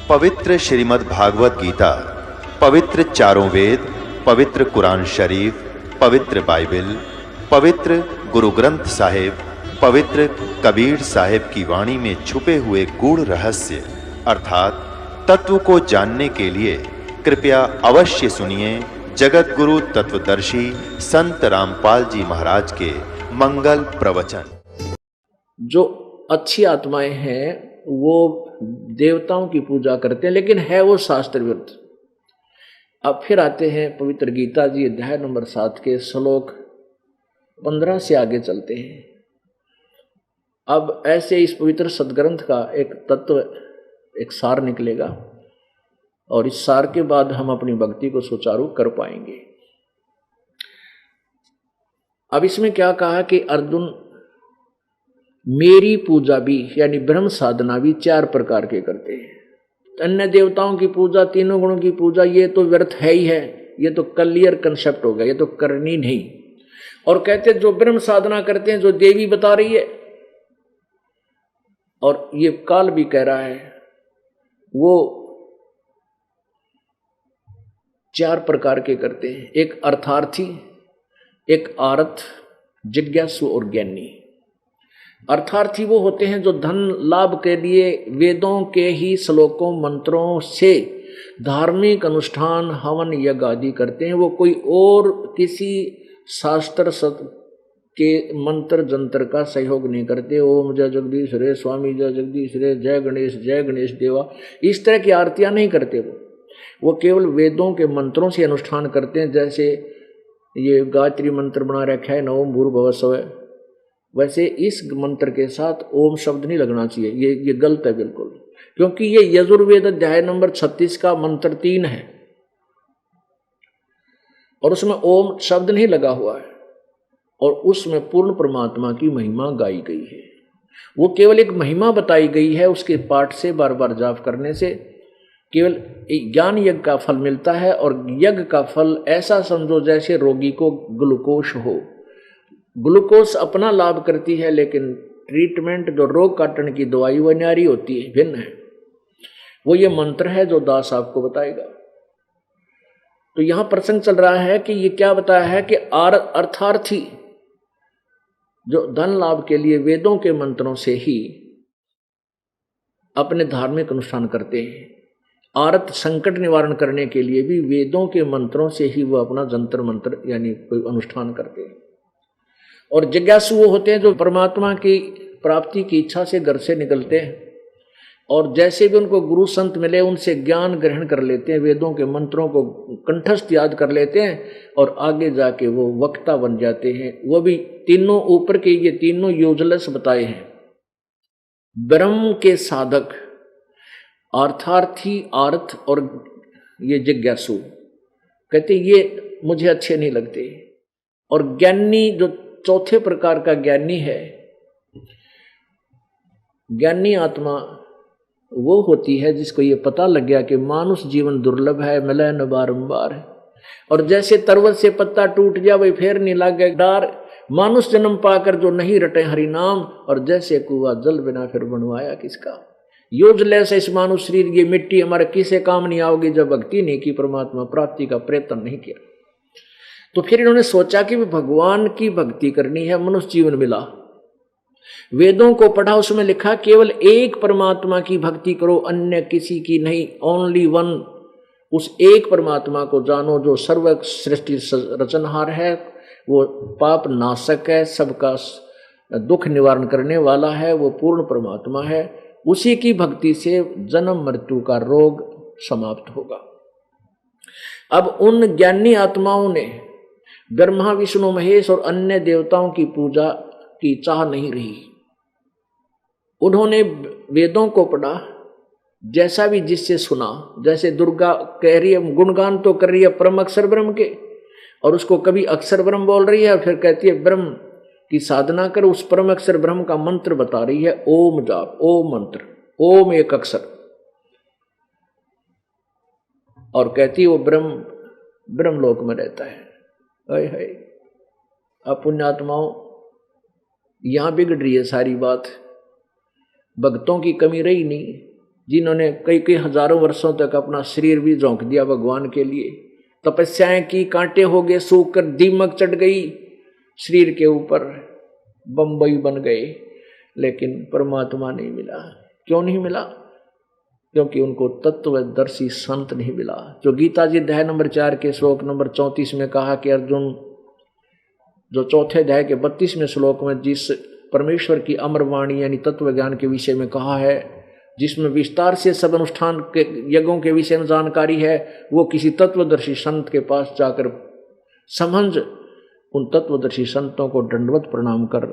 पवित्र श्रीमद् भागवत गीता, पवित्र चारों वेद, पवित्र कुरान शरीफ, पवित्र बाइबल, पवित्र गुरु ग्रंथ साहिब, पवित्र कबीर साहिब की वाणी में छुपे हुए गूढ़ रहस्य अर्थात तत्व को जानने के लिए कृपया अवश्य सुनिए जगत गुरु तत्वदर्शी संत रामपाल जी महाराज के मंगल प्रवचन। जो अच्छी आत्माएं हैं वो देवताओं की पूजा करते हैं, लेकिन है वो शास्त्र विरुद्ध। अब फिर आते हैं पवित्र गीता जी अध्याय नंबर 7 के श्लोक 15 से आगे चलते हैं। अब ऐसे इस पवित्र सदग्रंथ का एक तत्व, एक सार निकलेगा और इस सार के बाद हम अपनी भक्ति को सुचारू कर पाएंगे। अब इसमें क्या कहा कि अर्जुन, मेरी पूजा भी यानी ब्रह्म साधना भी 4 प्रकार के करते हैं। अन्य देवताओं की पूजा, तीनों गुणों की पूजा, ये तो व्यर्थ है ही है, ये तो क्लियर कंसेप्ट हो गया, ये तो करनी नहीं। और कहते जो ब्रह्म साधना करते हैं, जो देवी बता रही है और ये काल भी कह रहा है, वो 4 प्रकार के करते हैं। एक अर्थार्थी, एक आरत, जिज्ञासु और ज्ञानी। अर्थार्थी वो होते हैं जो धन लाभ के लिए वेदों के ही श्लोकों मंत्रों से धार्मिक अनुष्ठान हवन यज्ञ आदि करते हैं। वो कोई और किसी शास्त्र के मंत्र जंत्र का सहयोग नहीं करते। ओम जय जगदीश रे, स्वामी जय जगदीश रे, जय गणेश देवा, इस तरह की आरतियां नहीं करते। वो केवल वेदों के मंत्रों से अनुष्ठान करते हैं। जैसे ये गायत्री मंत्र बना रखा है, नवम भूर्भुवः स्वः, वैसे इस मंत्र के साथ ओम शब्द नहीं लगना चाहिए। ये गलत है बिल्कुल, क्योंकि ये यजुर्वेद अध्याय नंबर 36 का मंत्र 3 है और उसमें ओम शब्द नहीं लगा हुआ है और उसमें पूर्ण परमात्मा की महिमा गाई गई है। वो केवल एक महिमा बताई गई है, उसके पाठ से बार बार जाप करने से केवल ज्ञान यज्ञ का फल मिलता है। और यज्ञ का फल ऐसा समझो जैसे रोगी को ग्लूकोज हो। ग्लूकोज अपना लाभ करती है, लेकिन ट्रीटमेंट जो रोग काटने की दवाई वो न्यारी होती है, भिन्न है। वो ये मंत्र है जो दास आपको बताएगा। तो यहां प्रसंग चल रहा है कि ये क्या बताया है कि अर्थार्थी जो धन लाभ के लिए वेदों के मंत्रों से ही अपने धार्मिक अनुष्ठान करते हैं। आरत संकट निवारण करने के लिए भी वेदों के मंत्रों से ही वो अपना जंतर मंत्र यानी कोई अनुष्ठान करते हैं। और जिज्ञासु वो होते हैं जो परमात्मा की प्राप्ति की इच्छा से घर से निकलते हैं और जैसे भी उनको गुरु संत मिले उनसे ज्ञान ग्रहण कर लेते हैं, वेदों के मंत्रों को कंठस्थ याद कर लेते हैं और आगे जाके वो वक्ता बन जाते हैं। वो भी तीनों ऊपर के ये तीनों यूजलेस बताए हैं। ब्रह्म के साधक, अर्थार्थी, आर्थ और ये जिज्ञासु, कहते ये मुझे अच्छे नहीं लगते। और ज्ञानी जो चौथे प्रकार का ज्ञानी है, ज्ञानी आत्मा वो होती है जिसको ये पता लग गया कि मानुष जीवन दुर्लभ है, मिले न बारंबार है। और जैसे तरवत से पत्ता टूट गया वही फेर नहीं लागे डार, मानुष जन्म पाकर जो नहीं रटे हरि नाम, और जैसे कुआ जल बिना फिर बनवाया किसका। यूजलेस इस मानुष शरीर, ये मिट्टी हमारे किसे काम नहीं आओगी जब भक्ति नहीं की, परमात्मा प्राप्ति का प्रयत्न नहीं किया। तो फिर इन्होंने सोचा कि भगवान की भक्ति करनी है, मनुष्य जीवन मिला, वेदों को पढ़ा, उसमें लिखा केवल एक परमात्मा की भक्ति करो, अन्य किसी की नहीं, ओनली वन। उस एक परमात्मा को जानो जो सर्व सृष्टि रचनहार है, वो पाप नाशक है, सबका दुख निवारण करने वाला है, वो पूर्ण परमात्मा है। उसी की भक्ति से जन्म मृत्यु का रोग समाप्त होगा। अब उन ज्ञानी आत्माओं ने ब्रह्मा विष्णु महेश और अन्य देवताओं की पूजा की चाह नहीं रही। उन्होंने वेदों को पढ़ा, जैसा भी जिससे सुना। जैसे दुर्गा कह रही है, गुणगान तो कर रही है परम अक्षर ब्रह्म के, और उसको कभी अक्षर ब्रह्म बोल रही है और फिर कहती है ब्रह्म की साधना कर। उस परम अक्षर ब्रह्म का मंत्र बता रही है, ओम जाप, ओम मंत्र, ओम एक अक्षर, और कहती है वो ब्रह्मलोक में रहता है। है अब पुण्यात्माओं, यहां बिगड़ रही है सारी बात। भक्तों की कमी रही नहीं, जिन्होंने कई कई हजारों वर्षों तक अपना शरीर भी झोंक दिया भगवान के लिए, तपस्याएं की, कांटे हो गए सूख कर, दीमक चढ़ गई शरीर के ऊपर, बम्बई बन गए, लेकिन परमात्मा नहीं मिला। क्यों नहीं मिला? क्योंकि उनको तत्वदर्शी संत नहीं मिला। जो गीता जी अध्याय नंबर 4 के श्लोक नंबर 34 में कहा कि अर्जुन, जो चौथे अध्याय के 32वें श्लोक में जिस परमेश्वर की अमर वाणी यानी तत्व ज्ञान के विषय में कहा है, जिसमें विस्तार से सब अनुष्ठान के यज्ञों के विषय में जानकारी है, वो किसी तत्वदर्शी संत के पास जाकर समझ उन तत्वदर्शी संतों को दंडवत प्रणाम कर,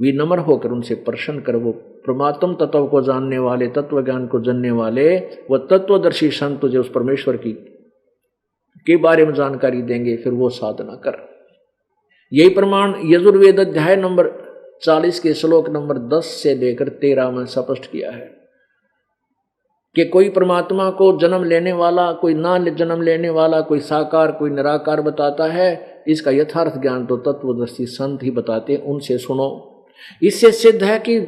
विनम्र होकर उनसे प्रश्न कर, वो परमात्म तत्व को जानने वाले, तत्व ज्ञान को जानने वाले वो तत्वदर्शी संत तुझे उस परमेश्वर की के बारे में जानकारी देंगे, फिर वो साधना कर। यही प्रमाण यजुर्वेद अध्याय नंबर 40 के श्लोक नंबर 10 से लेकर 13 में स्पष्ट किया है कि कोई परमात्मा को जन्म लेने वाला, कोई ना जन्म लेने वाला, कोई साकार, कोई निराकार बताता है। इसका यथार्थ ज्ञान तो तत्वदर्शी संत ही बताते हैं, उनसे सुनो। इससे सिद्ध है कि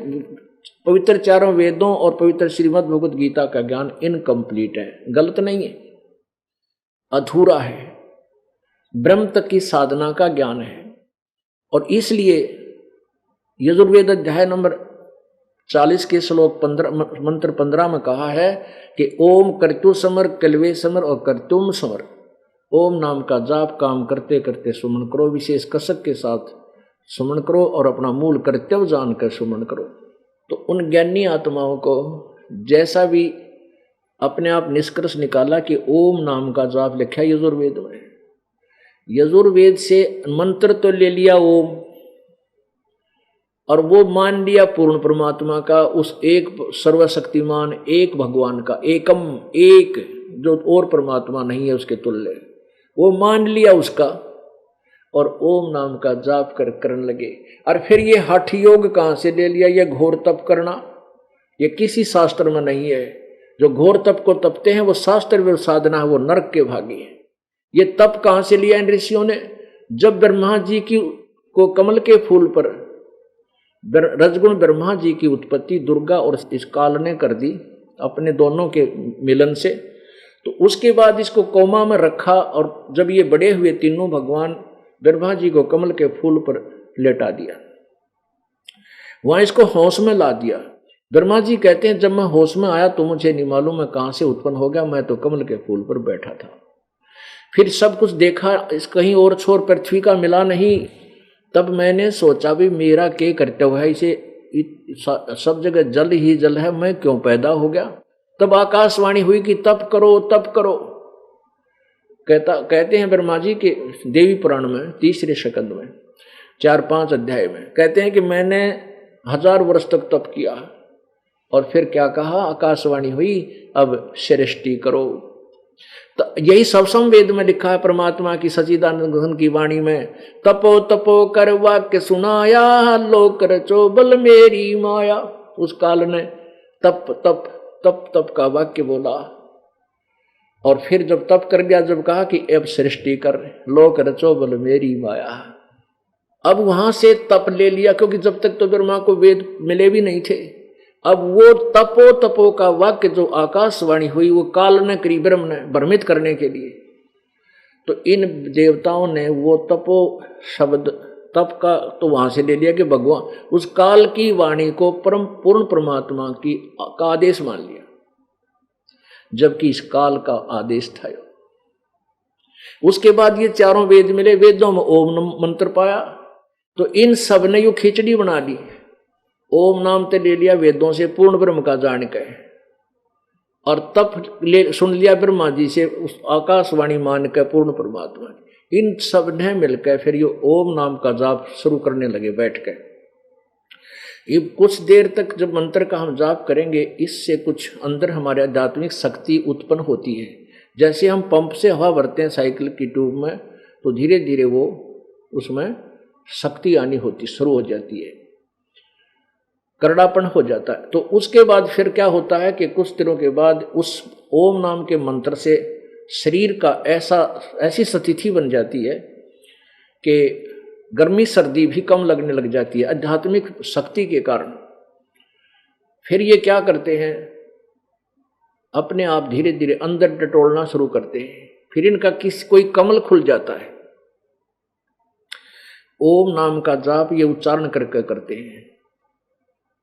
पवित्र चारों वेदों और पवित्र श्रीमद् भगवद गीता का ज्ञान इनकम्प्लीट है, गलत नहीं है, अधूरा है, ब्रह्म तक की साधना का ज्ञान है। और इसलिए यजुर्वेद अध्याय नंबर 40 के श्लोक 15 मंत्र 15 में कहा है कि ओम कर्तु समर, कलवे समर और कर्तुम समर। ओम नाम का जाप काम करते करते सुमन करो, विशेष कसक के साथ सुमन करो और अपना मूल कर्तव्य जानकर सुमन करो। तो उन ज्ञानी आत्माओं को जैसा भी अपने आप निष्कर्ष निकाला कि ओम नाम का जाप लिखा है यजुर्वेद में, यजुर्वेद से मंत्र तो ले लिया ओम, और वो मान लिया पूर्ण परमात्मा का, उस एक सर्वशक्तिमान एक भगवान का, एकम एक, जो और परमात्मा नहीं है उसके तुल्य, वो मान लिया उसका, और ओम नाम का जाप करने लगे। और फिर ये हठ योग कहाँ से ले लिया? ये घोर तप करना, ये किसी शास्त्र में नहीं है। जो घोर तप को तपते हैं वो शास्त्र में साधना है, वो नरक के भागी है। ये तप कहाँ से लिया इन ऋषियों ने? जब ब्रह्मा जी की को कमल के फूल पर रजगुण ब्रह्मा जी की उत्पत्ति दुर्गा और इस काल ने कर दी अपने दोनों के मिलन से, तो उसके बाद इसको कोमा में रखा, और जब ये बड़े हुए तीनों भगवान ब्रह्मा जी को कमल के फूल पर लेटा दिया, वहां इसको होश में ला दिया। ब्रह्मा जी कहते हैं जब मैं होश में आया तो मुझे नहीं मालूम मैं कहां से उत्पन्न हो गया, मैं तो कमल के फूल पर बैठा था। फिर सब कुछ देखा, इस कहीं और छोर पृथ्वी का मिला नहीं। तब मैंने सोचा भी मेरा क्या कर्तव्य है, इसे सब जगह जल ही जल है, मैं क्यों पैदा हो गया। तब आकाशवाणी हुई कि तप करो तप करो। कहते हैं ब्रह्मा जी के देवी पुराण में 3रे स्कंद में 4-5 अध्याय में कहते हैं कि मैंने 1000 वर्ष तक तप किया, और फिर क्या कहा, आकाशवाणी हुई अब सृष्टि करो। तो यही सबसम वेद में लिखा है परमात्मा की सच्चिदानंद घन की वाणी में, तपो तपो कर वाक्य सुनाया, लोक रचो बल मेरी माया। उस काल ने तप तप तप तप का वाक्य बोला, और फिर जब तप कर गया, जब कहा कि अब सृष्टि कर, लोक रचो बल मेरी माया। अब वहां से तप ले लिया, क्योंकि जब तक तो ब्रह्मा को वेद मिले भी नहीं थे। अब वो तपो तपो का वाक्य जो आकाशवाणी हुई, वो काल ने करी ब्रह्म ने भ्रमित करने के लिए। तो इन देवताओं ने वो तपो शब्द तप का तो वहां से ले लिया कि भगवान उस काल की वाणी को परम पूर्ण परमात्मा की का आदेश मान लिया, जबकि इस काल का आदेश था। उसके बाद ये चारों वेद मिले, वेदों में ओम मंत्र पाया, तो इन सब ने यू खिचड़ी बना ली। ओम नाम तो ले लिया वेदों से पूर्ण ब्रह्म का जान के, और तप ले सुन लिया ब्रह्मा जी से उस आकाशवाणी मान के पूर्ण परमात्मा। इन सब ने मिलकर फिर ये ओम नाम का जाप शुरू करने लगे बैठ के। ये कुछ देर तक जब मंत्र का हम जाप करेंगे, इससे कुछ अंदर हमारे आध्यात्मिक शक्ति उत्पन्न होती है। जैसे हम पंप से हवा भरते हैं साइकिल की ट्यूब में, तो धीरे धीरे वो उसमें शक्ति आनी होती शुरू हो जाती है, करड़ापन हो जाता है। तो उसके बाद फिर क्या होता है कि कुछ दिनों के बाद उस ओम नाम के मंत्र से शरीर का ऐसी स्थिति बन जाती है कि गर्मी सर्दी भी कम लगने लग जाती है आध्यात्मिक शक्ति के कारण। फिर ये क्या करते हैं, अपने आप धीरे धीरे अंदर टटोलना शुरू करते हैं। फिर इनका कोई कमल खुल जाता है। ओम नाम का जाप ये उच्चारण करके करते हैं।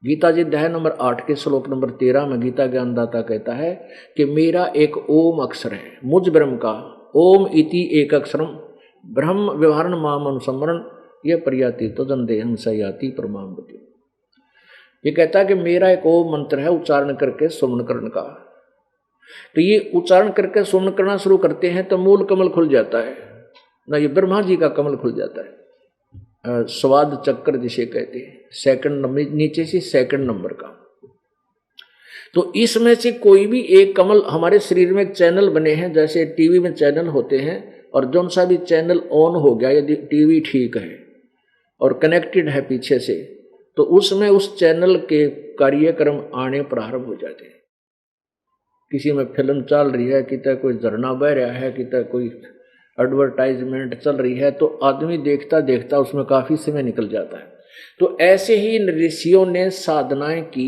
गीता जी अध्याय नंबर 8 के श्लोक नंबर 13 में गीता ज्ञानदाता कहता है कि मेरा एक ओम अक्षर है, मुझ ब्रह्म का ओम इति एक अक्षरम ब्रह्म व्यवहारण माम अनुसमरण ये प्रयाति तो जन देहं सयाति परमामृति। ये कहता है कि मेरा एक ओम मंत्र है, उच्चारण करके सुमन करने का। तो ये उच्चारण करके सुमन करना शुरू करते हैं तो मूल कमल खुल जाता है ना, ये ब्रह्मा जी का कमल खुल जाता है। स्वाद चक्र जिसे कहते हैं, सेकंड नंबर नीचे से सेकंड नंबर का। तो इसमें से कोई भी एक कमल, हमारे शरीर में चैनल बने हैं, जैसे टीवी में चैनल होते हैं, और जौन सा भी चैनल ऑन हो गया, यदि टीवी ठीक है और कनेक्टेड है पीछे से, तो उसमें उस चैनल के कार्यक्रम आने प्रारंभ हो जाते हैं। किसी में फिल्म चल रही है, कितना कोई झरना बह रहा है, कितना कोई एडवर्टाइजमेंट चल रही है, तो आदमी देखता देखता उसमें काफी समय निकल जाता है। तो ऐसे ही ऋषियों ने साधनाएं की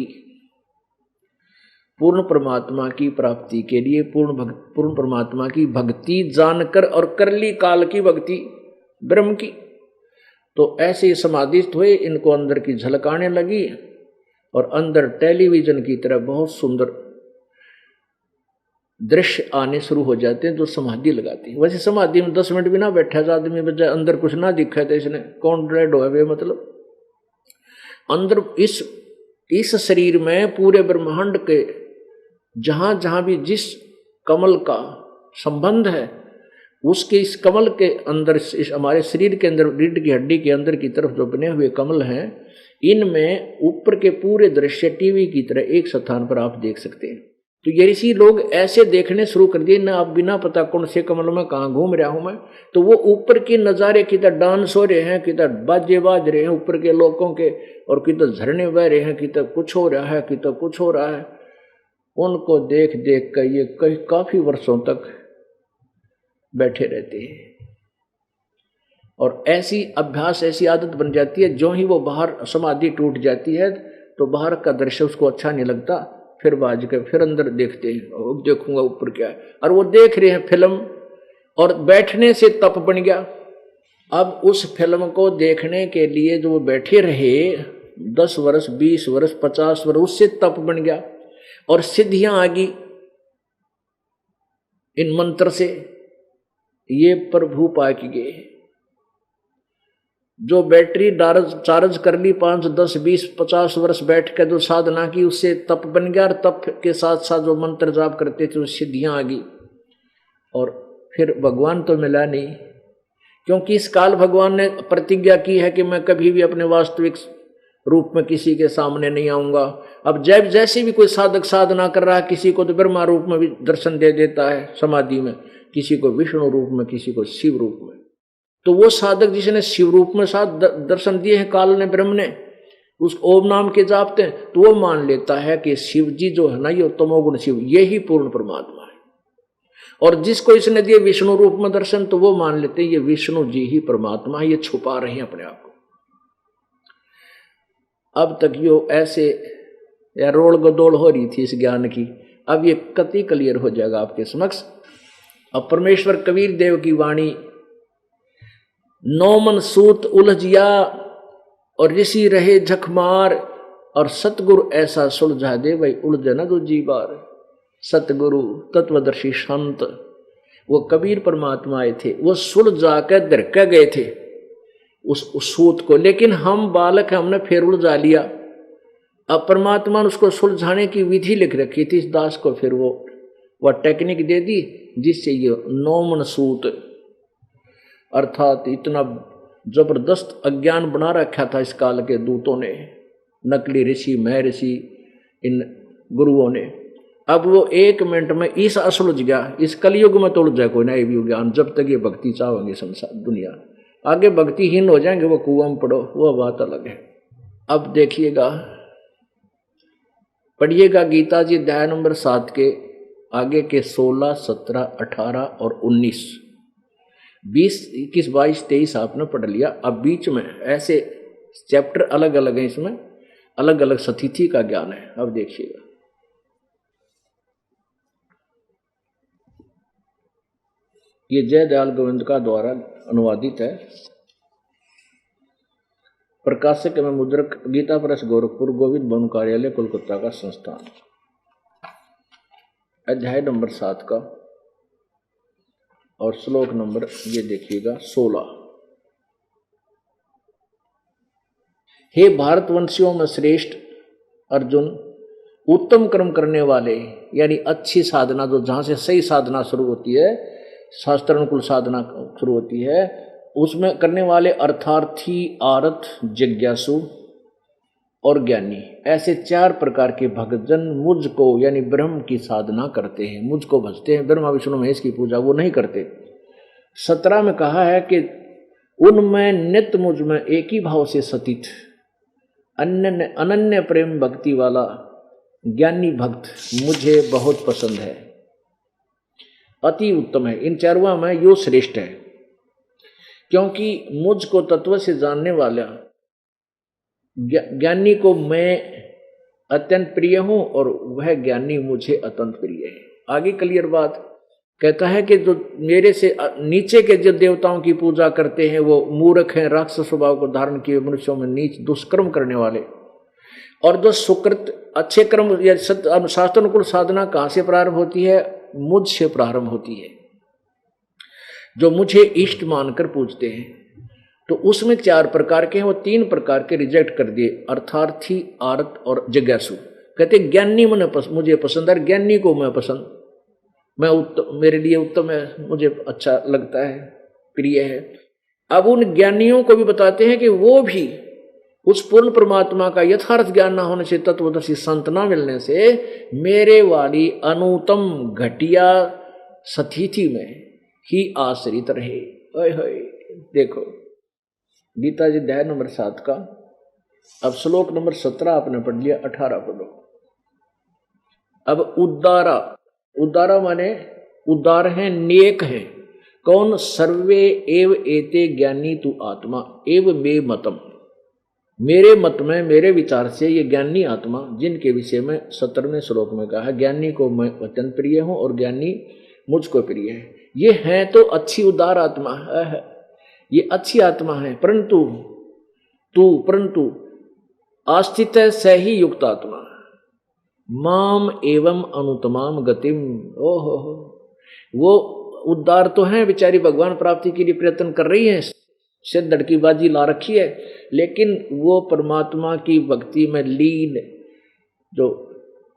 पूर्ण परमात्मा की प्राप्ति के लिए, पूर्ण परमात्मा की भक्ति जानकर, और कर ली काल की भक्ति ब्रह्म की। तो ऐसे समाधिस्थ हुए, इनको अंदर की झलक आने लगी और अंदर टेलीविजन की तरह बहुत सुंदर दृश्य आने शुरू हो जाते हैं जो समाधि लगाती है। वैसे समाधि में 10 मिनट भी ना बैठा था आदमी, बजाय अंदर कुछ ना दिखा था, इसने कौन ड्रेड हो वे, मतलब अंदर इस शरीर में पूरे ब्रह्मांड के जहां जहां भी जिस कमल का संबंध है, उसके इस कमल के अंदर, इस हमारे शरीर के अंदर, रीढ़ की हड्डी के अंदर की तरफ जो बने हुए कमल हैं, इनमें ऊपर के पूरे दृश्य टीवी की तरह एक स्थान पर आप देख सकते हैं। तो ये ऋषि लोग ऐसे देखने शुरू कर दिए ना, आप बिना पता कौन से कमल में कहाँ घूम रहा हूं मैं, तो वो ऊपर के नज़ारे किधर डांस हो रहे हैं, किधर बाजे बाज रहे हैं ऊपर के लोगों के, और किधर झरने बह रहे हैं, किधर कुछ हो रहा है, किधर कुछ हो रहा है। उनको देख देख कर ये काफी वर्षों तक बैठे रहते हैं, और ऐसी अभ्यास, ऐसी आदत बन जाती है। जो ही वो बाहर समाधि टूट जाती है तो बाहर का दृश्य उसको अच्छा नहीं लगता, फिर बाज के फिर अंदर देखते हैं, अब देखूंगा ऊपर क्या है, और वो देख रहे हैं फिल्म, और बैठने से तप बन गया। अब उस फिल्म को देखने के लिए जो बैठे रहे 10 वर्ष, 20 वर्ष, 50 वर्ष, उससे तप बन गया और सिद्धियां आ गई इन मंत्र से। ये प्रभु पाक गए, जो बैटरी चार्ज कर ली 5, 10, 20, 50 वर्ष बैठ कर जो साधना की, उससे तप बन गया, और तप के साथ साथ जो मंत्र जाप करते थे उससे सिद्धियां आ गई। और फिर भगवान तो मिला नहीं, क्योंकि इस काल भगवान ने प्रतिज्ञा की है कि मैं कभी भी अपने वास्तविक रूप में किसी के सामने नहीं आऊंगा। अब जब जैसे भी कोई साधक साधना कर रहा है, किसी को तो ब्रह्मा रूप में भी दर्शन दे देता है समाधि में, किसी को विष्णु रूप में, किसी को शिव रूप में। तो वो साधक जिसने शिव रूप में साथ दर्शन दिए हैं काल ने, ब्रह्म ने, उस ओम नाम के जापते हैं, तो वो मान लेता है कि शिव जी जो है ना, ये तमोगुण शिव, ये ही पूर्ण परमात्मा है। और जिसको इसने दिए विष्णु रूप में दर्शन, तो वो मान लेते हैं ये विष्णु जी ही परमात्मा है, ये छुपा रहे हैं अपने आप को। अब तक यो ऐसे या रोड़ गदोड़ हो रही थी इस ज्ञान की, अब ये कति क्लियर हो जाएगा आपके समक्ष। अब परमेश्वर कबीर देव की वाणी, 9 मन सूत उलझिया और ऋषि रहे झकमार, और सतगुरु ऐसा सुलझा दे भाई उलझे न दूजी बार। सतगुरु तत्वदर्शी संत, वो कबीर परमात्मा आए थे, वो सुलझा कर धरके गए थे उस सूत को, लेकिन हम बालक हमने फिर उलझा लिया। अब परमात्मा ने उसको सुलझाने की विधि लिख रखी थी इस दास को, फिर वह टेक्निक दे दी जिससे ये 9 मन सूत, अर्थात इतना जबरदस्त अज्ञान बना रखा था इस काल के दूतों ने, नकली ऋषि, महर्षि, इन गुरुओं ने। अब वो 1 मिनट में इस असुलझ गया, इस कलयुग में तो उलझ जाए कोई नया भी ज्ञान, जब तक ये भक्ति चाहेंगे संसार दुनिया, आगे भक्तिहीन हो जाएंगे वो कुआं में पड़ो, वो बात अलग है। अब देखिएगा, पढ़िएगा गीता जी अध्याय नंबर 7 के आगे के 16, 17, 18 और 19, 20, 21, 22, 23 आपने पढ़ लिया। अब बीच में ऐसे चैप्टर अलग अलग हैं इसमें, अलग अलग सतिथि का ज्ञान है। अब देखिएगा, ये जयदयाल गोविंदका द्वारा अनुवादित है। प्रकाशक एवं मुद्रक गीता प्रेस गोरखपुर, गोविंद भवन कार्यालय कोलकाता का संस्थान। अध्याय नंबर 7 का और श्लोक नंबर ये देखिएगा 16। हे भारतवंशियों में श्रेष्ठ अर्जुन, उत्तम कर्म करने वाले यानी अच्छी साधना, जो जहाँ से सही साधना शुरू होती है, शास्त्रानुकूल साधना शुरू होती है, उसमें करने वाले अर्थार्थी, आरत, जिज्ञासु और ज्ञानी, ऐसे 4 प्रकार के भक्तजन मुझको यानी ब्रह्म की साधना करते हैं, मुझको भजते हैं। ब्रह्मा विष्णु महेश की पूजा वो नहीं करते। 17 में कहा है कि उनमें नित्य मुझ में एक ही भाव से सतित अनन्य प्रेम भक्ति वाला ज्ञानी भक्त मुझे बहुत पसंद है, अति उत्तम है। इन 4 में यो श्रेष्ठ है, क्योंकि मुझको तत्व से जानने वाला ज्ञानी को मैं अत्यंत प्रिय हूं और वह ज्ञानी मुझे अत्यंत प्रिय है। आगे क्लियर बात कहता है कि जो मेरे से नीचे के जो देवताओं की पूजा करते हैं वो मूर्ख हैं, राक्षस स्वभाव को धारण किए मनुष्यों में नीच दुष्कर्म करने वाले। और जो सुकृत अच्छे कर्म या शास्त्रानुकूल साधना कहाँ से प्रारंभ होती है? मुझसे प्रारंभ होती है, जो मुझे इष्ट मानकर पूजते हैं। तो उसमें 4 प्रकार के हैं, वो 3 प्रकार के रिजेक्ट कर दिए, अर्थार्थी, आरत और जिज्ञासु। कहते ज्ञानी मुझे पसंद है, ज्ञानी को मैं पसंद, मैं उत्तम, मेरे लिए उत्तम है, मुझे अच्छा लगता है, प्रिय है। अब उन ज्ञानियों को भी बताते हैं कि वो भी उस पूर्ण परमात्मा का यथार्थ ज्ञान न होने से, तत्वदर्शी संत न मिलने से मेरे वाली अनुत्तम घटिया सतिथि में ही आश्रित रहे। ओए होए, देखो गीता जी अध्याय नंबर 7 का अब श्लोक नंबर 17 आपने पढ़ लिया, 18 पढ़ो। अब उद्दारा माने उदार हैं, नेक हैं। कौन? सर्वे एव एते ज्ञानी तु आत्मा एव मे मतम, मेरे मत में, मेरे विचार से ये ज्ञानी आत्मा, जिनके विषय में 17वें श्लोक में कहा ज्ञानी को मैं अत्यंत प्रिय हूं और ज्ञानी मुझको प्रिय है, ये है तो अच्छी उदार आत्मा है, ये अच्छी आत्मा है। परंतु आस्थित है स ही युक्त आत्मा माम एवं अनुतमाम गतिम। ओहो, वो उद्धार तो है बेचारी, भगवान प्राप्ति के लिए प्रयत्न कर रही है, सिर धड़की बाजी ला रखी है, लेकिन वो परमात्मा की भक्ति में लीन जो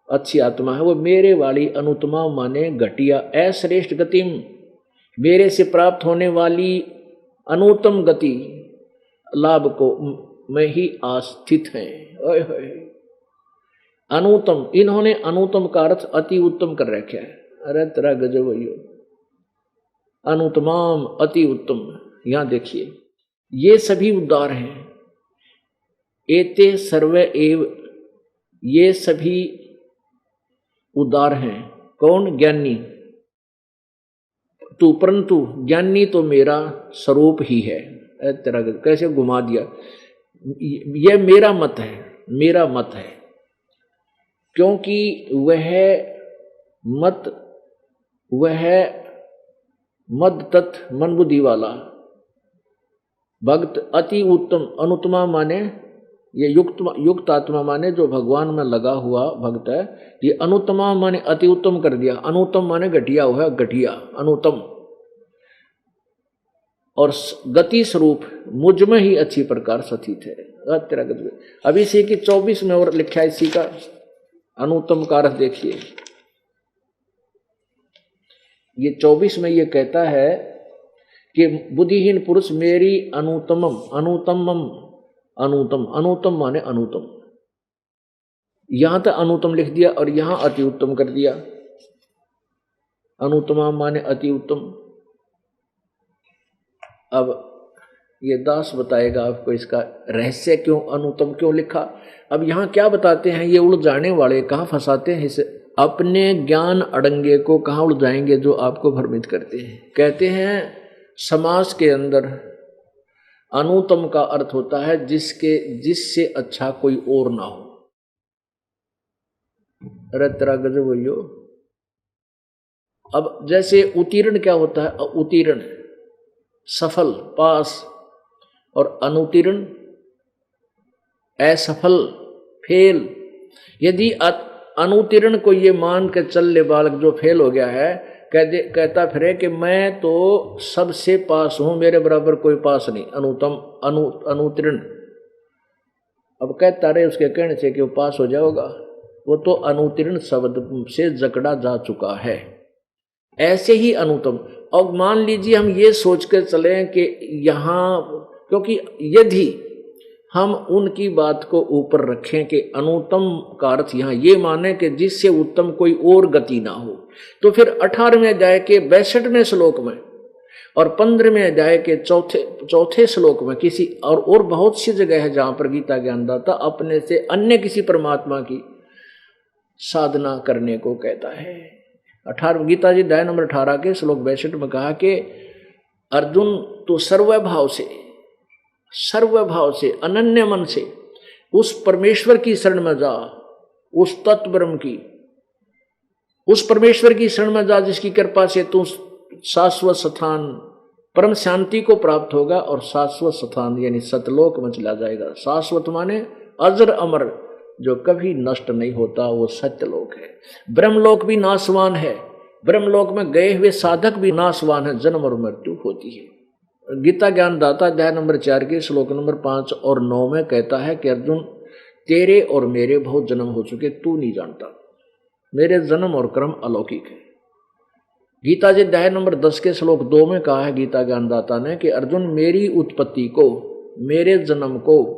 अच्छी आत्मा है, वो मेरे वाली अनुतमा माने घटिया अश्रेष्ठ गतिम, मेरे से प्राप्त होने वाली अनुत्तम गति लाभ को में ही आस्थित है। ओए होए, अनुत्तम, इन्होंने अनुत्तम का अर्थ अति उत्तम कर रखा है। अरे तेरा गजब भैया, अनुत्तमाम अति उत्तम। यहां देखिए ये सभी उद्धार हैं। एते सर्वे एव, ये सभी उदार हैं। कौन? ज्ञानी। तू परंतु ज्ञानी तो मेरा स्वरूप ही है। तेरा कैसे घुमा दिया, यह मेरा मत है, मेरा मत है, क्योंकि वह मद तत् मन बुद्धि वाला भक्त अति उत्तम, अनुत्तमा माने ये युक्त आत्मा माने जो भगवान में लगा हुआ भक्त है, ये अनुत्तमा माने अति उत्तम कर दिया, अनुत्तम माने घटिया हुआ, घटिया अनुत्तम, और गति स्वरूप मुझ में ही अच्छी प्रकार स्थित है। तेरा गति। अब इसी की 24 में और लिखा है इसी का अनुत्तम का अर्थ देखिए। ये 24 में ये कहता है कि बुद्धिहीन पुरुष मेरी अनुत्तम माने अनुत्तम, यहां तक अनुत्तम लिख दिया और यहां अति उत्तम कर दिया। अनुत्तमा माने अति उत्तम। अब ये दास बताएगा आपको इसका रहस्य, क्यों अनुत्तम क्यों लिखा। अब यहां क्या बताते हैं, ये उलझाने वाले कहां फंसाते हैं इसे, अपने ज्ञान अड़ंगे को कहां उलझाएंगे जो आपको भ्रमित करते हैं। कहते हैं समास के अंदर अनुत्तम का अर्थ होता है जिससे अच्छा कोई और ना हो। अरे तेरा गजब हो। अब जैसे उत्तीर्ण क्या होता है? उत्तीर्ण सफल, पास, और अनुत्तीर्ण असफल, फेल। यदि अनुत्तीर्ण को ये मान के चल ले बालक जो फेल हो गया है, कहता फिरे कि मैं तो सबसे पास हूं, मेरे बराबर कोई पास नहीं, अनुत्तीर्ण। अब कहता रहे उसके कहने से कि वो पास हो जाएगा, वो तो अनुत्तीर्ण शब्द से जकड़ा जा चुका है। ऐसे ही अनुत्तम। और मान लीजिए हम ये सोच कर चलें कि यहाँ, क्योंकि यदि हम उनकी बात को ऊपर रखें कि अनुत्तम का अर्थ यहाँ ये माने कि जिससे उत्तम कोई और गति ना हो, तो फिर 18वें अध्याय के 62वें श्लोक में और 15वें अध्याय के चौथे श्लोक में किसी और बहुत सी जगह है जहाँ पर गीता ज्ञानदाता अपने से अन्य किसी परमात्मा की साधना करने को कहता है। 18 गीता जी अध्याय नंबर 18 के श्लोक 62 में कहा कि अर्जुन तो सर्वभाव से अनन्य मन से उस परमेश्वर की शरण में जा, उस तत्व ब्रह्म की, उस परमेश्वर की शरण में जा जिसकी कृपा से तू शाश्वत स्थान परम शांति को प्राप्त होगा और शाश्वत स्थान यानी सतलोक में चला जाएगा। शाश्वत माने अजर अमर, जो कभी नष्ट नहीं होता, वो सत्यलोक है। ब्रह्मलोक भी नाशवान है, ब्रह्मलोक में गए हुए साधक भी नाशवान है, जन्म और मृत्यु होती है। गीता ज्ञानदाता अध्याय नंबर 4 के श्लोक नंबर 5 और 9 में कहता है कि अर्जुन तेरे और मेरे बहुत जन्म हो चुके, तू नहीं जानता, मेरे जन्म और कर्म अलौकिक है। गीता जी अध्याय नंबर 10 के श्लोक 2 में कहा है गीता ज्ञानदाता ने कि अर्जुन मेरी उत्पत्ति को, मेरे जन्म को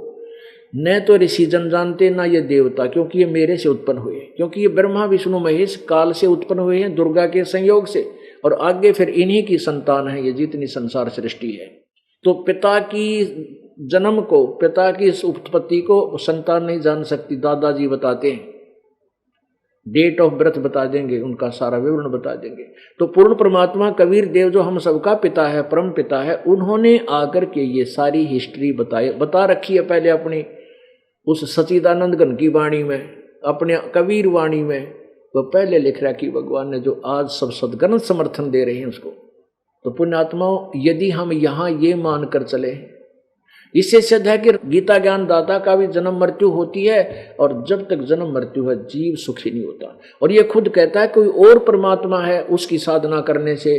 न तो ऋषि जन जानते ना ये देवता, क्योंकि ये मेरे से उत्पन्न हुए, क्योंकि ये ब्रह्मा विष्णु महेश काल से उत्पन्न हुए हैं, दुर्गा के संयोग से, और आगे फिर इन्हीं की संतान है ये जितनी संसार सृष्टि है। तो पिता की जन्म को, पिता की इस उत्पत्ति को संतान नहीं जान सकती। दादाजी बताते हैं, डेट ऑफ बर्थ बता देंगे, उनका सारा विवरण बता देंगे। तो पूर्ण परमात्मा कबीर देव जो हम सबका पिता है, परम पिता है, उन्होंने आकर के ये सारी हिस्ट्री बता रखी है पहले अपनी उस सच्चिदानंद घन की वाणी में, अपने कबीर वाणी में वो पहले लिख रखी भगवान ने, जो आज सब सदगण समर्थन दे रहे हैं उसको। तो पुण्यात्माओं, यदि हम यहाँ ये मानकर चले, इससे सिद्ध है कि गीता ज्ञान दाता का भी जन्म मृत्यु होती है, और जब तक जन्म मृत्यु है जीव सुखी नहीं होता। और ये खुद कहता है कोई और परमात्मा है, उसकी साधना करने से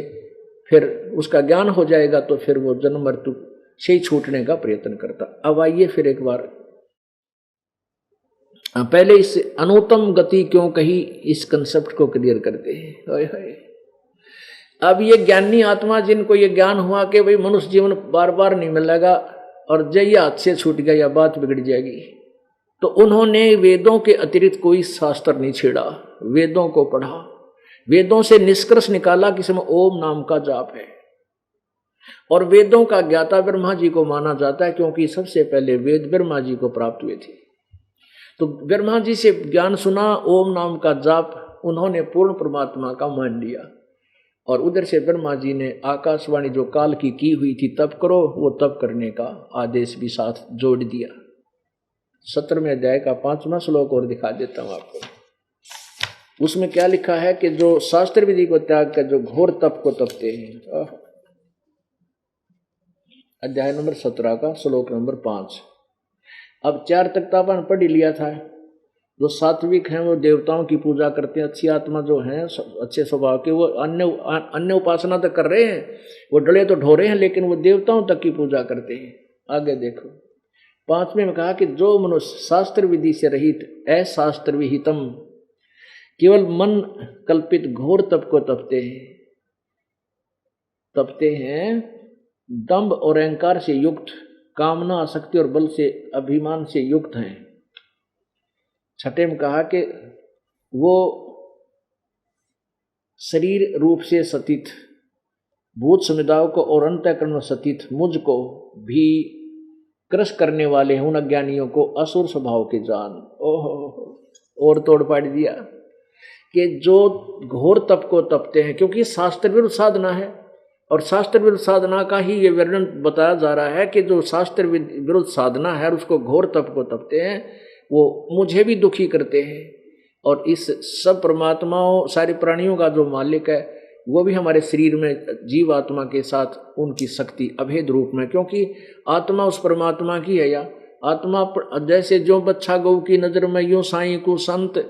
फिर उसका ज्ञान हो जाएगा, तो फिर वो जन्म मृत्यु से ही छूटने का प्रयत्न करता। अब आइए फिर एक बार पहले इस अनुत्तम गति क्यों कही, इस कंसेप्ट को क्लियर करते हैं। अब ये ज्ञानी आत्मा जिनको ये ज्ञान हुआ कि भाई मनुष्य जीवन बार बार नहीं मिलेगा और जय हाथ से छूट गया या बात बिगड़ जाएगी, तो उन्होंने वेदों के अतिरिक्त कोई शास्त्र नहीं छेड़ा, वेदों को पढ़ा, वेदों से निष्कर्ष निकाला कि इसमें ओम नाम का जाप है। और वेदों का ज्ञाता ब्रह्मा जी को माना जाता है, क्योंकि सबसे पहले वेद ब्रह्मा जी को प्राप्त हुए थे। तो ब्रह्मा जी से ज्ञान सुना, ओम नाम का जाप उन्होंने पूर्ण परमात्मा का मान लिया, और उधर से ब्रह्मा जी ने आकाशवाणी जो काल की हुई थी तप करो, वो तप करने का आदेश भी साथ जोड़ दिया। 17वें अध्याय का 5वां श्लोक और दिखा देता हूं आपको। उसमें क्या लिखा है कि जो शास्त्र विधि को त्याग कर जो घोर तप को तपते हैं, अध्याय नंबर 17 का श्लोक नंबर 5। अब 4 तक तो अपन पढ़ ही लिया था। जो सात्विक हैं वो देवताओं की पूजा करते हैं, अच्छी आत्मा जो हैं अच्छे स्वभाव के, वो अन्य उपासना तक कर रहे हैं, वो डले तो ढो रहे हैं, लेकिन वो देवताओं तक की पूजा करते हैं। आगे देखो 5वें में कहा कि जो मनुष्य शास्त्र विधि से रहित अशास्त्र विहितम केवल मन कल्पित घोर तप को तपते हैं, दंभ और अहंकार से युक्त, कामना आसक्ति और बल से अभिमान से युक्त हैं। 6 में कहा कि वो शरीर रूप से सतीत, भूत समुदायों को और अंतःकरण में सतीत मुझको भी क्रश करने वाले हैं, उन अज्ञानियों को असुर स्वभाव के जान। ओहो, और तोड़ पाड़ दिया कि जो घोर तप को तपते हैं, क्योंकि शास्त्र विरुद्ध साधना है, और शास्त्र विरुद्ध साधना का ही ये वर्णन बताया जा रहा है कि जो शास्त्र विरुद्ध साधना है और उसको घोर तप को तपते हैं, वो मुझे भी दुखी करते हैं, और इस सब परमात्माओं सारे प्राणियों का जो मालिक है वो भी हमारे शरीर में जीव आत्मा के साथ उनकी शक्ति अभेद रूप में, क्योंकि आत्मा उस परमात्मा की है। या आत्मा जैसे जो बच्चा गौ की नज़र में यूं साईं को संत,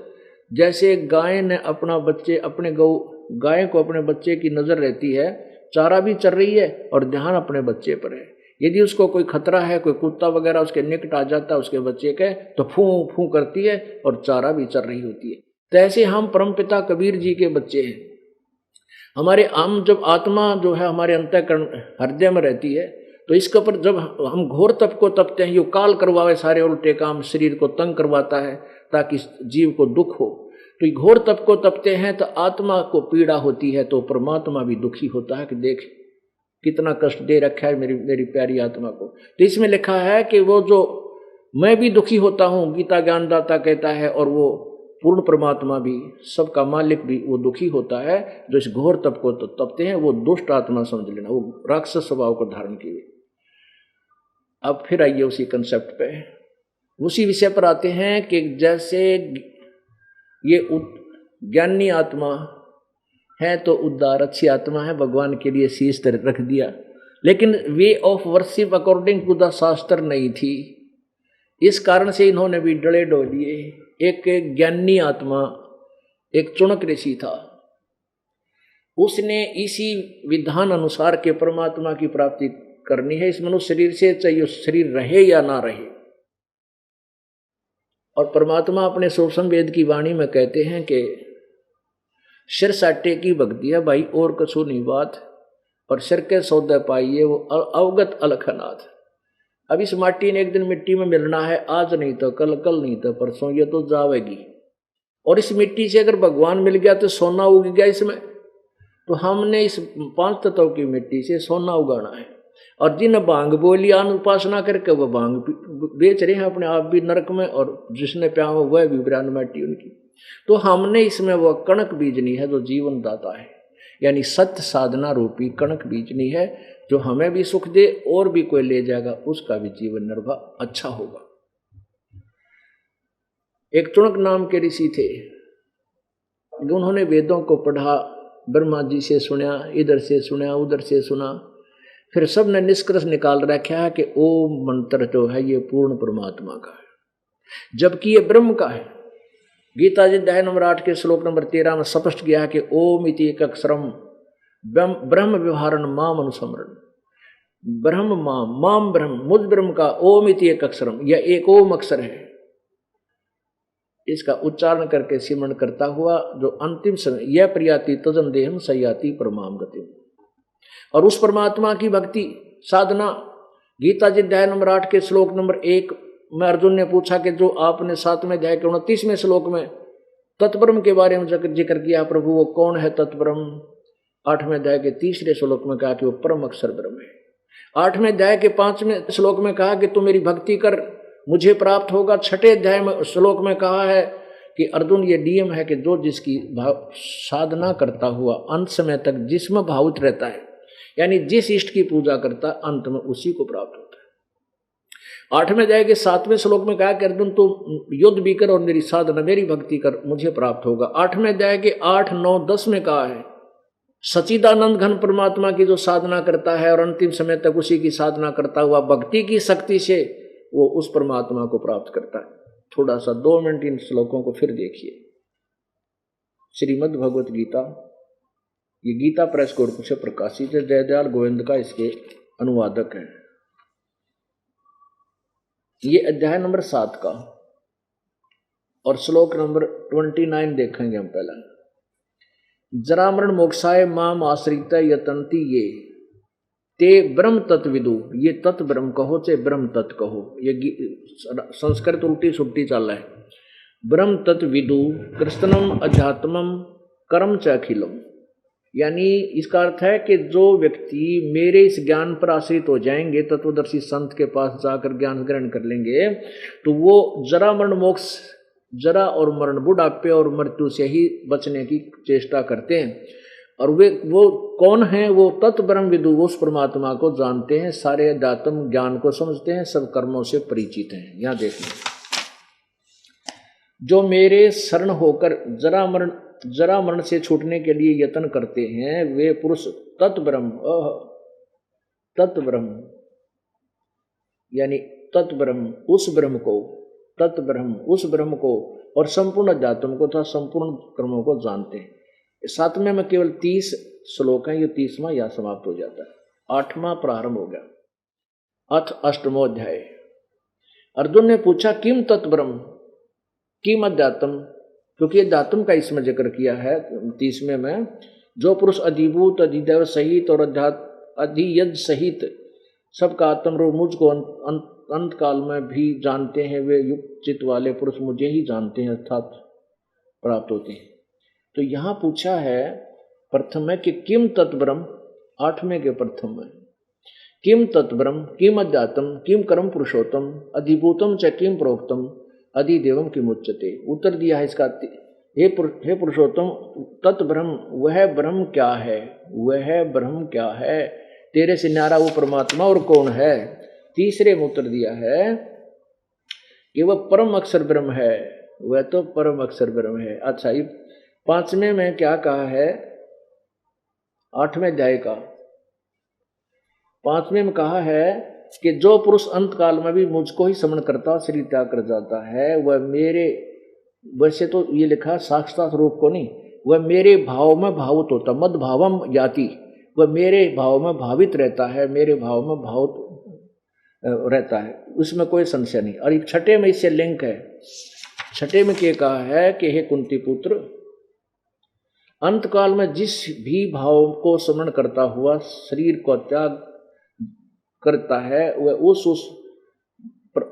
जैसे गाय ने अपना बच्चे अपने गाय को अपने बच्चे की नज़र रहती है, चारा भी चर रही है और ध्यान अपने बच्चे पर है। यदि उसको कोई खतरा है, कोई कुत्ता वगैरह उसके निकट आ जाता है उसके बच्चे के, तो फू फू करती है और चारा भी चर रही होती है। तो ऐसे हम परमपिता कबीर जी के बच्चे हैं। हमारे हम जब आत्मा जो है हमारे अंतःकरण हृदय में रहती है, तो इसके ऊपर जब हम घोर तप को तपते हैं, ये काल करवावे सारे उल्टे काम, शरीर को तंग करवाता है ताकि जीव को दुख हो, तो घोर तप को तपते हैं तो आत्मा को पीड़ा होती है, तो परमात्मा भी दुखी होता है कि देख कितना कष्ट दे रखा है मेरी प्यारी आत्मा को। तो इसमें लिखा है कि वो जो मैं भी दुखी होता हूँ, गीता ज्ञानदाता कहता है, और वो पूर्ण परमात्मा भी सबका मालिक भी वो दुखी होता है जो इस घोर तप को तो तपते हैं। वो दुष्ट आत्मा समझ लेना, वो राक्षस स्वभाव को धारण किए। अब फिर आइए उसी कंसेप्ट पे, उसी विषय पर आते हैं कि जैसे ये ज्ञानी आत्मा है तो उद्धार अच्छी आत्मा है, भगवान के लिए शीश रख दिया, लेकिन way of worship according to the shastra नहीं थी। इस कारण से इन्होंने भी डले डो दिए। एक ज्ञानी आत्मा, एक चुनक ऋषि था, उसने इसी विधान अनुसार के परमात्मा की प्राप्ति करनी है इस मनुष्य शरीर से, चाहिए शरीर रहे या ना रहे। और परमात्मा अपने सूक्ष्म वेद की वाणी में कहते हैं कि सिर साटे की भक्ति है भाई और कछु नहीं बात, और सिर के सौदे पाइए वो अवगत अलखनाथ। अब इस माटी ने एक दिन मिट्टी में मिलना है, आज नहीं तो कल, कल नहीं तो परसों, ये तो जावेगी। और इस मिट्टी से अगर भगवान मिल गया तो सोना उग गया इसमें। तो हमने इस 5 तत्वों की मिट्टी से सोना उगाना है। और जिन भांग बोलियान उपासना करके वो भांग बेच रहे हैं अपने आप भी नरक में, और जिसने प्यार वह भी विरान माटी उनकी। तो हमने इसमें वह कणक बीजनी है जो जीवन दाता है, यानी सत्य साधना रूपी कणक बीजनी है, जो हमें भी सुख दे और भी कोई ले जाएगा उसका भी जीवन निर्वाह अच्छा होगा। एक चुनक नाम के ऋषि थे, उन्होंने वेदों को पढ़ा, ब्रह्मा जी से सुना, इधर से सुना उधर से सुना, फिर सब ने निष्कर्ष निकाल रखा है कि ओम मंत्र जो है ये पूर्ण परमात्मा का है, जबकि ये ब्रह्म का है। गीता जी अध्याय नंबर 8 के श्लोक नंबर 13 में स्पष्ट किया है कि ओम इति एक अक्षरम ब्रह्म व्यवहारण माम अनुस्मरण। ब्रह्म माम ब्रह्म, मुझ ब्रह्म का ओम इति एक अक्षरम, यह एक ओम अक्षर है। इसका उच्चारण करके सिमरण करता हुआ जो अंतिम समय यह प्रियाति तजन देहम सयाति परमाम गति। और उस परमात्मा की भक्ति साधना, गीता जी अध्याय नंबर 8 के श्लोक नंबर 1 में अर्जुन ने पूछा कि जो आपने 7वें अध्याय के 29वें श्लोक में तत्ब्रह्म के बारे में जिक्र किया, प्रभु वो कौन है तत्ब्रह्म? 8वें अध्याय के 3रे श्लोक में कहा कि वो परम अक्षर ब्रह्म है। 8वें अध्याय के 5वें श्लोक में कहा कि तू मेरी भक्ति कर मुझे प्राप्त होगा। 6ठे अध्याय में श्लोक में कहा है कि अर्जुन ये नियम है कि जो जिसकी साधना करता हुआ अंत समय तक जिसमें भावित रहता है, यानी जिस इष्ट की पूजा करता है अंत में उसी को प्राप्त होता है। 8वें अध्याय के 7वें श्लोक में कहा कि अर्जुन तू युद्ध भी कर और मेरी साधना मेरी भक्ति कर मुझे प्राप्त होगा। 8वें अध्याय के 8, 9, 10 में कहा है सच्चिदानंद घन परमात्मा की जो साधना करता है और अंतिम समय तक उसी की साधना करता हुआ भक्ति की शक्ति से वो उस परमात्मा को प्राप्त करता है। थोड़ा सा 2 मिनट इन श्लोकों को फिर देखिए। श्रीमद् भगवत गीता, ये गीता प्रेस गोरखपुर से प्रकाशित है, जयदयाल गोविंद का इसके अनुवादक है। ये अध्याय नंबर 7 का और श्लोक नंबर 29 देखेंगे हम पहला। जरा मरण मोक्षाय माम आश्रित यतंती ये ते ब्रह्म तत्विदु, ये तत्व ब्रह्म कहो चाहे ब्रह्म तत्व कहो, ये संस्कृत उल्टी सुट्टी चल रहा है। ब्रह्म तत्विदु कृष्णम अध्यात्मम कर्म च अखिलम, यानी इसका अर्थ है कि जो व्यक्ति मेरे इस ज्ञान पर आश्रित हो जाएंगे, तत्वदर्शी संत के पास जाकर ज्ञान ग्रहण कर लेंगे, तो वो जरा मरण मोक्ष, जरा और मरण बुढ़ापे और मृत्यु से ही बचने की चेष्टा करते हैं। और वो कौन है? वो तत्व ब्रह्म विदु, उस परमात्मा को जानते हैं, सारे अध्यात्म ज्ञान को समझते हैं, सब कर्मों से परिचित हैं। यहाँ देखिए जो मेरे शरण होकर जरा मरण से छूटने के लिए यत्न करते हैं वे पुरुष तत्ब्रह्म यानी तत्ब्रह्म उस ब्रह्म को, तत्ब्रह्म उस ब्रह्म को और संपूर्ण अध्यात्म को तथा संपूर्ण कर्मों को जानते हैं। 7वें में केवल 30 श्लोक हैं, ये 30वां यह समाप्त हो जाता है। 8वां प्रारंभ हो गया। अथ 8वां अध्याय। अर्जुन ने पूछा किम तत्ब्रह्म किम अध्यात्म, क्योंकि अध्यात्म का इसमें जिक्र किया है 30वें में। जो पुरुष अधिभूत अधिदैव सहित और अधियज सहित सबका आत्म रूप मुझको अंत काल में भी जानते हैं वे युक्त चित्त वाले पुरुष मुझे ही जानते हैं अर्थात प्राप्त होते हैं। तो यहाँ पूछा है प्रथम में कि किम तत्ब्रह्म, 8वें के प्रथम में किम तत्ब्रह्म किम अध्यात्म किम कर्म पुरुषोत्तम अधिभूतम च किम प्रोक्तम अधिदेवम किम उच्यते। उत्तर दिया है इसका, हे पुरुषोत्तम तत्ब्रह्म वह ब्रह्म क्या है, वह ब्रह्म क्या है, तेरे से न्यारा वो परमात्मा और कौन है। तीसरे में उत्तर दिया है कि वह परम अक्षर ब्रह्म है, वह तो परम अक्षर ब्रह्म है। अच्छा, ये 5वें में क्या कहा है, 8वें अध्याय का 5वें में कहा है कि जो पुरुष अंत काल में भी मुझको ही स्मरण करता शरीर त्याग कर जाता है वह मेरे, वैसे तो ये लिखा साक्षात रूप को नहीं, वह मेरे भाव में भावुत होता, मद भावम याति, वह मेरे भाव में भावित रहता है, मेरे भाव में भावुत रहता है, उसमें कोई संशय नहीं। और 6 में इससे लिंक है। 6 में क्या कहा है कि हे कुंती पुत्र, अंत काल में जिस भी भाव को स्मरण करता हुआ शरीर को त्याग करता है वह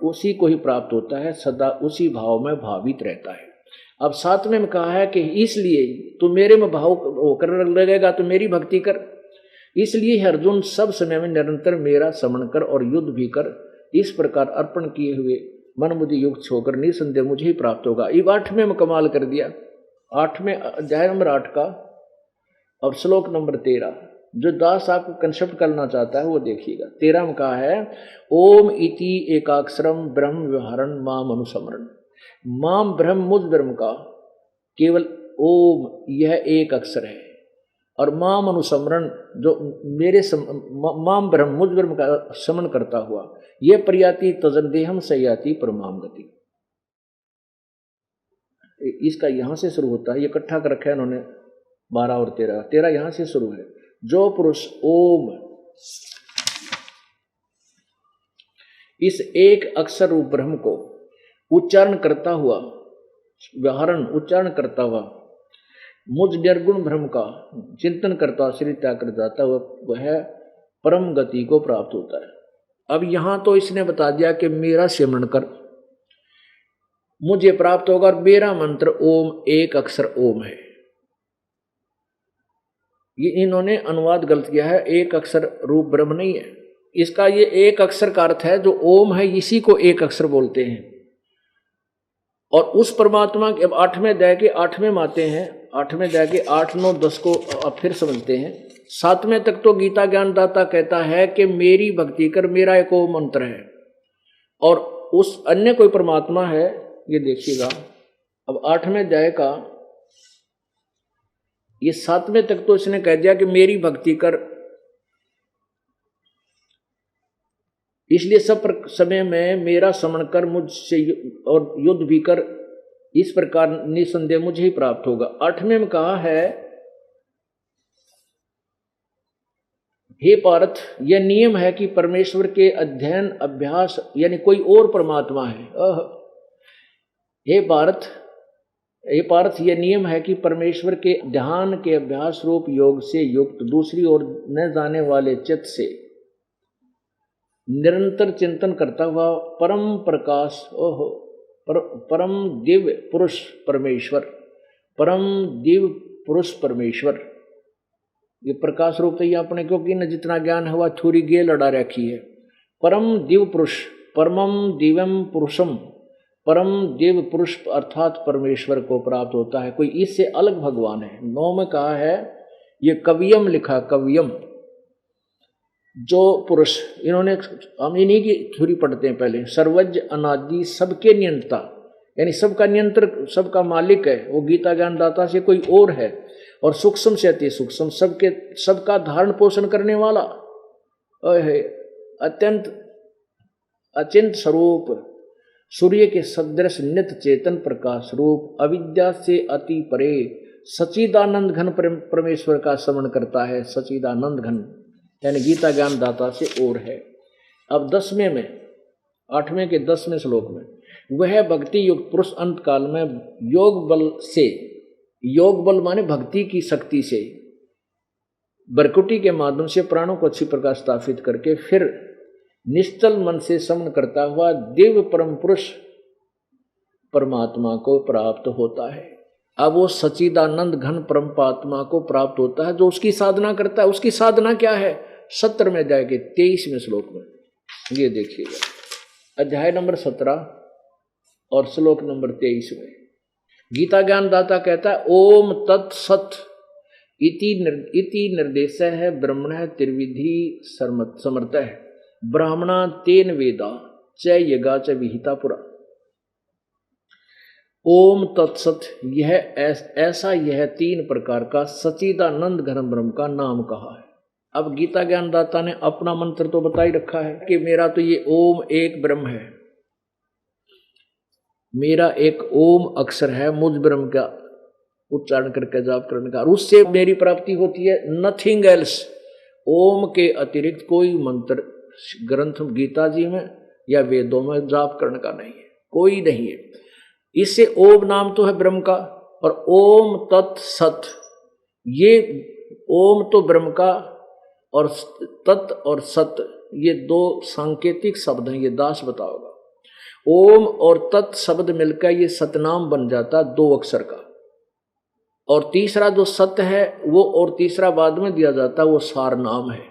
उसी को ही प्राप्त होता है, सदा उसी भाव में भावित रहता है। अब 7वें में कहा है कि इसलिए तू मेरे में भाव होकर लगेगा तो मेरी भक्ति कर, इसलिए अर्जुन सब समय में निरंतर मेरा स्मरण कर और युद्ध भी कर, इस प्रकार अर्पण किए हुए मन बुद्धि युक्त होकर निसंदेह मुझे ही प्राप्त होगा। ये 8वें में कमाल कर दिया। 8वें अध्याय नंबर 8 का और श्लोक नंबर 13, जो दास आपको कंसेप्ट करना चाहता है वो देखिएगा। 13 में कहा है ओम इति एकाक्षरम ब्रह्म व्यवहारण माम अनुसमरण। माम ब्रह्म मुझ ब्रह्म का केवल ओम यह एक अक्षर है, और माम अनुसमरण जो मेरे माम ब्रह्म मुझ ब्रह्म का समन करता हुआ यह प्रयाति तजदेहम सयाति परमाम गति। इसका यहां से शुरू होता है, ये इकट्ठा कर रखा है इन्होंने 12 और 13। 13 यहां से शुरू है। जो पुरुष ओम इस एक अक्षर रूप ब्रह्म को उच्चारण करता हुआ, व्याहरण उच्चारण करता हुआ मुझ निर्गुण ब्रह्म का चिंतन करता शरीर त्याग कर जाता वह परम गति को प्राप्त होता है। अब यहां तो इसने बता दिया कि मेरा सिमरण कर मुझे प्राप्त होगा, और मेरा मंत्र ओम एक अक्षर ओम है। ये इन्होंने अनुवाद गलत किया है, एक अक्षर रूप ब्रह्म नहीं है। इसका ये एक अक्षर का अर्थ है जो ओम है, इसी को एक अक्षर बोलते हैं। और उस परमात्मा के अब 8वें अध्याय के 8वें में आते हैं, 8वें अध्याय के 8, 9, 10 को अब फिर समझते हैं। 7वें तक तो गीता ज्ञानदाता कहता है कि मेरी भक्ति कर, मेरा एक ओम मंत्र है, और उस अन्य कोई परमात्मा है, ये देखिएगा। अब 8वें अध्याय का ये 7वें तक तो इसने कह दिया कि मेरी भक्ति कर, इसलिए सब समय में मेरा स्मरण कर मुझसे और युद्ध भी कर, इस प्रकार निसंदेह मुझे ही प्राप्त होगा। 8वें में कहा है हे पार्थ, यह नियम है कि परमेश्वर के अध्ययन अभ्यास यानी कोई और परमात्मा है। हे पार्थ यह नियम है कि परमेश्वर के ध्यान के अभ्यास रूप योग से युक्त दूसरी ओर न जाने वाले चित्त से निरंतर चिंतन करता हुआ परम प्रकाश परम दिव्य पुरुष परमेश्वर, परम दिव्य पुरुष परमेश्वर, ये प्रकाश रूप तो ये अपने क्योंकि न जितना ज्ञान हुआ थोड़ी गे लड़ा रखी है। परम दिव्य पुरुष, परमम दिव्यम पुरुषम, परम दिव्य पुरुष अर्थात परमेश्वर को प्राप्त होता है। कोई इससे अलग भगवान है। 9 में कहा है, ये कवियम लिखा, कवियम जो पुरुष, इन्होंने हम इन्हीं की थ्योरी पढ़ते हैं पहले, सर्वज्ञ अनादि सबके नियंता, यानी सबका नियंत्रक, सबका मालिक है वो गीता ज्ञानदाता से कोई और है। और सूक्ष्म से अति सूक्ष्म, सबका धारण पोषण करने वाला अत्यंत अचिंत स्वरूप, सूर्य के सदृश नित्य चेतन प्रकाश रूप, अविद्या से अति परे सच्चिदानंद घन परमेश्वर का स्मरण करता है। सच्चिदानंद घन यानी गीता ज्ञान दाता से और है। अब 10वें में 8वें के 10वें श्लोक में, वह भक्ति युक्त पुरुष अंत काल में योग बल से, योग बल माने भक्ति की शक्ति से, बरकुटी के माध्यम से प्राणों को अच्छी प्रकार स्थापित करके फिर निश्चल मन से समन करता हुआ दिव्य परम पुरुष परमात्मा को प्राप्त होता है। अब वो सच्चिदानंद घन परमात्मा को प्राप्त होता है जो उसकी साधना करता है। उसकी साधना क्या है? 17 में जाएंगे 23वें श्लोक में, ये देखिएगा, अध्याय नंबर 17 और श्लोक नंबर 23 में गीता ज्ञान दाता कहता है, ओम तत्सत इति निर्देश है ब्रह्मण त्रिविधि समर्थ है ब्राह्मणा तेन वेदा च यगा च विहिता पुरा। ओम तत्सत, यह ऐसा यह 3 प्रकार का सच्चिदानंद घन ब्रह्म का नाम कहा है। अब गीता ज्ञानदाता ने अपना मंत्र तो बता ही रखा है कि मेरा तो ये ओम एक ब्रह्म है, मेरा एक ओम अक्षर है, मुझ ब्रह्म का उच्चारण करके जाप करने का, और उससे मेरी प्राप्ति होती है, नथिंग एल्स। ओम के अतिरिक्त कोई मंत्र ग्रंथ गीता जी में या वेदों में जाप करने का नहीं है, कोई नहीं है। इससे ओम नाम तो है ब्रह्म का, और ओम तत्सत, ये ओम तो ब्रह्म का और तत् और सत ये 2 सांकेतिक शब्द हैं, ये दास बताओगा। ओम और तत् शब्द मिलकर ये सतनाम बन जाता 2 अक्षर का, और तीसरा जो सत्य है वो, और तीसरा बाद में दिया जाता वो सार नाम है।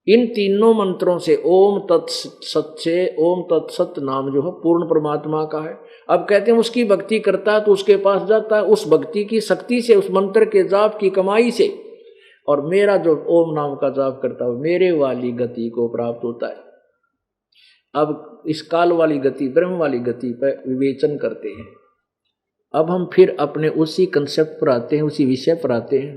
इन तीनों मंत्रों से ओम तत्सत से ओम तत्सत नाम जो है पूर्ण परमात्मा का है। अब कहते हैं उसकी भक्ति करता है तो उसके पास जाता है, उस भक्ति की शक्ति से, उस मंत्र के जाप की कमाई से, और मेरा जो ओम नाम का जाप करता है मेरे वाली गति को प्राप्त होता है। अब इस काल वाली गति, ब्रह्म वाली गति पर विवेचन करते हैं। अब हम फिर अपने उसी कंसेप्ट पर आते हैं, उसी विषय पर आते हैं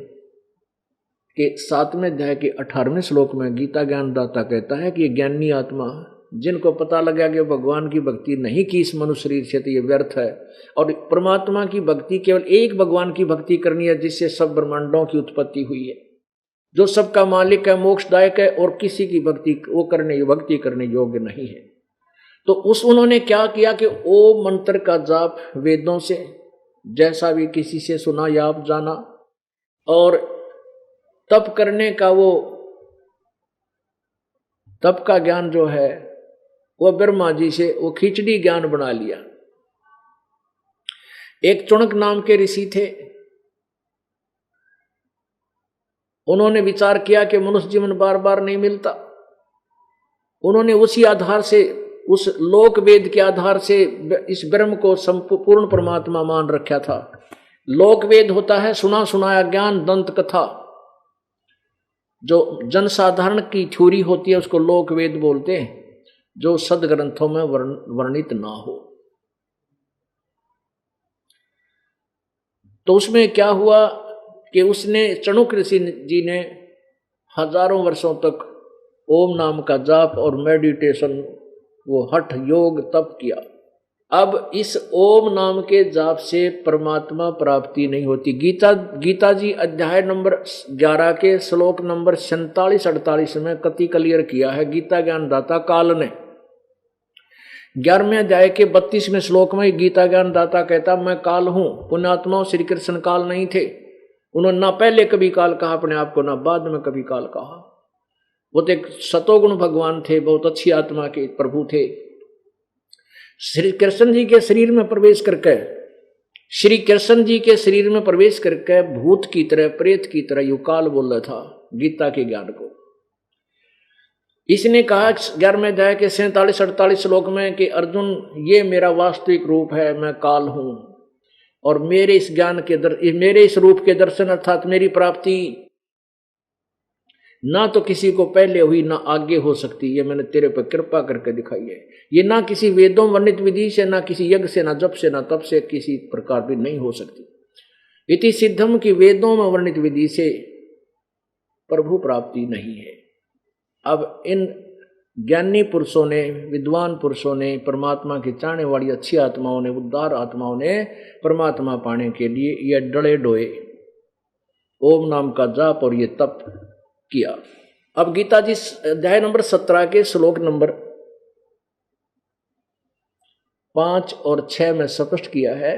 कि 7वें अध्याय के 18वें श्लोक में गीता ज्ञानदाता कहता है कि ज्ञानी आत्मा जिनको पता लगा कि भगवान की भक्ति नहीं की इस मनुष्य शरीर से तो ये व्यर्थ है, और परमात्मा की भक्ति केवल एक भगवान की भक्ति करनी है जिससे सब ब्रह्मांडों की उत्पत्ति हुई है, जो सबका मालिक है, मोक्षदायक है, और किसी की भक्ति करने योग्य नहीं है। तो उन्होंने क्या किया कि ओम मंत्र का जाप वेदों से जैसा भी किसी से सुना या आप जाना, और तप करने का वो तप का ज्ञान जो है वो ब्रह्मा जी से वो खिचड़ी ज्ञान बना लिया। एक चुणक नाम के ऋषि थे, उन्होंने विचार किया कि मनुष्य जीवन बार बार नहीं मिलता। उन्होंने उसी आधार से, उस लोक वेद के आधार से इस ब्रह्म को संपूर्ण परमात्मा मान रखा था। लोक वेद होता है सुना सुनाया ज्ञान, दंत कथा, जो जनसाधारण की थ्योरी होती है उसको लोक वेद बोलते हैं, जो सदग्रंथों में वर्णित ना हो। तो उसमें क्या हुआ कि उसने चणुक ऋषि जी ने हजारों वर्षों तक ओम नाम का जाप और मेडिटेशन, वो हठ योग तप किया। अब इस ओम नाम के जाप से परमात्मा प्राप्ति नहीं होती। गीता जी अध्याय नंबर 11 के श्लोक नंबर 47-48 में कति क्लियर किया है गीता ज्ञान दाता काल ने। 11वें अध्याय के 32वें श्लोक में गीता ज्ञान दाता कहता मैं काल हूं। पुण्यात्माओं श्री कृष्ण काल नहीं थे, उन्होंने ना पहले कभी काल कहा अपने आप को, ना बाद में कभी काल कहा। वो तो एक सतोगुण भगवान थे, बहुत अच्छी आत्मा के प्रभु थे। श्री कृष्ण जी के शरीर में प्रवेश करके, श्री कृष्ण जी के शरीर में प्रवेश करके भूत की तरह, प्रेत की तरह यू काल बोल रहा था गीता के ज्ञान को। इसने कहा 11वें अध्याय के 47-48 श्लोक में कि अर्जुन ये मेरा वास्तविक रूप है, मैं काल हूं, और मेरे इस ज्ञान के मेरे इस रूप के दर्शन अर्थात मेरी प्राप्ति ना तो किसी को पहले हुई ना आगे हो सकती, ये मैंने तेरे पर कृपा करके दिखाई है। ये ना किसी वेदों वर्णित विधि से, ना किसी यज्ञ से, ना जप से, ना तप से किसी प्रकार भी नहीं हो सकती। इति सिद्धम की वेदों में वर्णित विधि से प्रभु प्राप्ति नहीं है। अब इन ज्ञानी पुरुषों ने, विद्वान पुरुषों ने, परमात्मा की चाहने वाली अच्छी आत्माओं ने, उद्धार आत्माओं ने परमात्मा पाने के लिए ये डले डोए ओम नाम का जाप और ये तप किया। अब गीता जी अध्याय नंबर 17 के श्लोक नंबर 5 और 6 में स्पष्ट किया है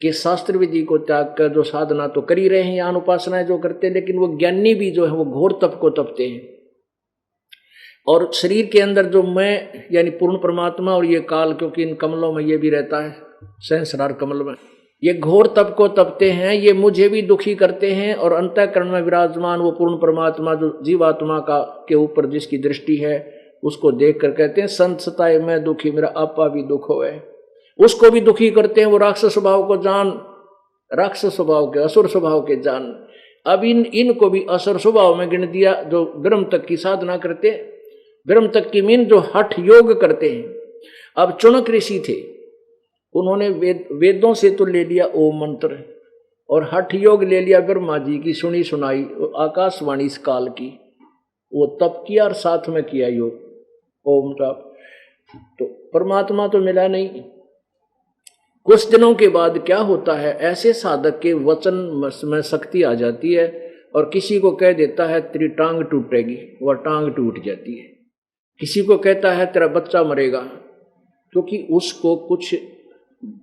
कि शास्त्र विधि को त्याग कर जो साधना तो कर ही रहे हैं, यहाँ उपासनाएं जो करते हैं, लेकिन वो ज्ञानी भी जो है वो घोर तप को तपते हैं। और शरीर के अंदर जो मैं यानी पूर्ण परमात्मा और ये काल, क्योंकि इन कमलों में ये भी रहता है, सहस्रार कमल में, ये घोर तप को तपते हैं, ये मुझे भी दुखी करते हैं। और अंतःकरण में विराजमान वो पूर्ण परमात्मा जो जीवात्मा का के ऊपर जिसकी दृष्टि है, उसको देख कर कहते हैं संत सताए मैं दुखी, मेरा आपा भी दुख होए। उसको भी दुखी करते हैं। वो राक्षस स्वभाव को जान, राक्षस स्वभाव के, असुर स्वभाव के जान। अब इनको भी असुर स्वभाव में गिन दिया, जो ब्रह्म तक की साधना करते, ब्रह्म तक की मीन जो हठ योग करते हैं। अब चुनक ऋषि थे, उन्होंने वेदों से तो ले लिया ओम मंत्र और हठ योग ले लिया ब्रह्मा जी की सुनी सुनाई आकाशवाणी इस काल की, वो तप किया और साथ में किया योग ओम तप, तो परमात्मा तो मिला नहीं। कुछ दिनों के बाद क्या होता है, ऐसे साधक के वचन में शक्ति आ जाती है और किसी को कह देता है तेरी टांग टूटेगी, वह टांग टूट जाती है। किसी को कहता है तेरा बच्चा मरेगा, क्योंकि उसको कुछ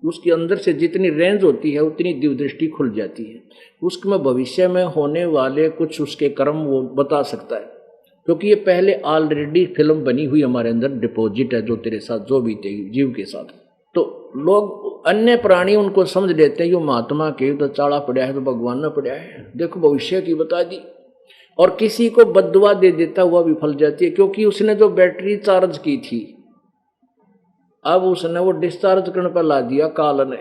उसके अंदर से जितनी रेंज होती है उतनी दिव्य दृष्टि खुल जाती है। उसमें भविष्य में होने वाले कुछ उसके कर्म वो बता सकता है, क्योंकि ये पहले ऑलरेडी फिल्म बनी हुई हमारे अंदर डिपॉजिट है, जो तेरे साथ जो बीतेगी जीव के साथ। तो लोग अन्य प्राणी उनको समझ लेते हैं, यो महात्मा के तो चाड़ा पड़ा है, तो भगवान ने पड़ा है, देखो भविष्य की बता दी। और किसी को बद्दुआ दे देता हुआ भी फल जाती है, क्योंकि उसने जो बैटरी चार्ज की थी अब उसने वो डिस्चार्ज करने पर ला दिया काल ने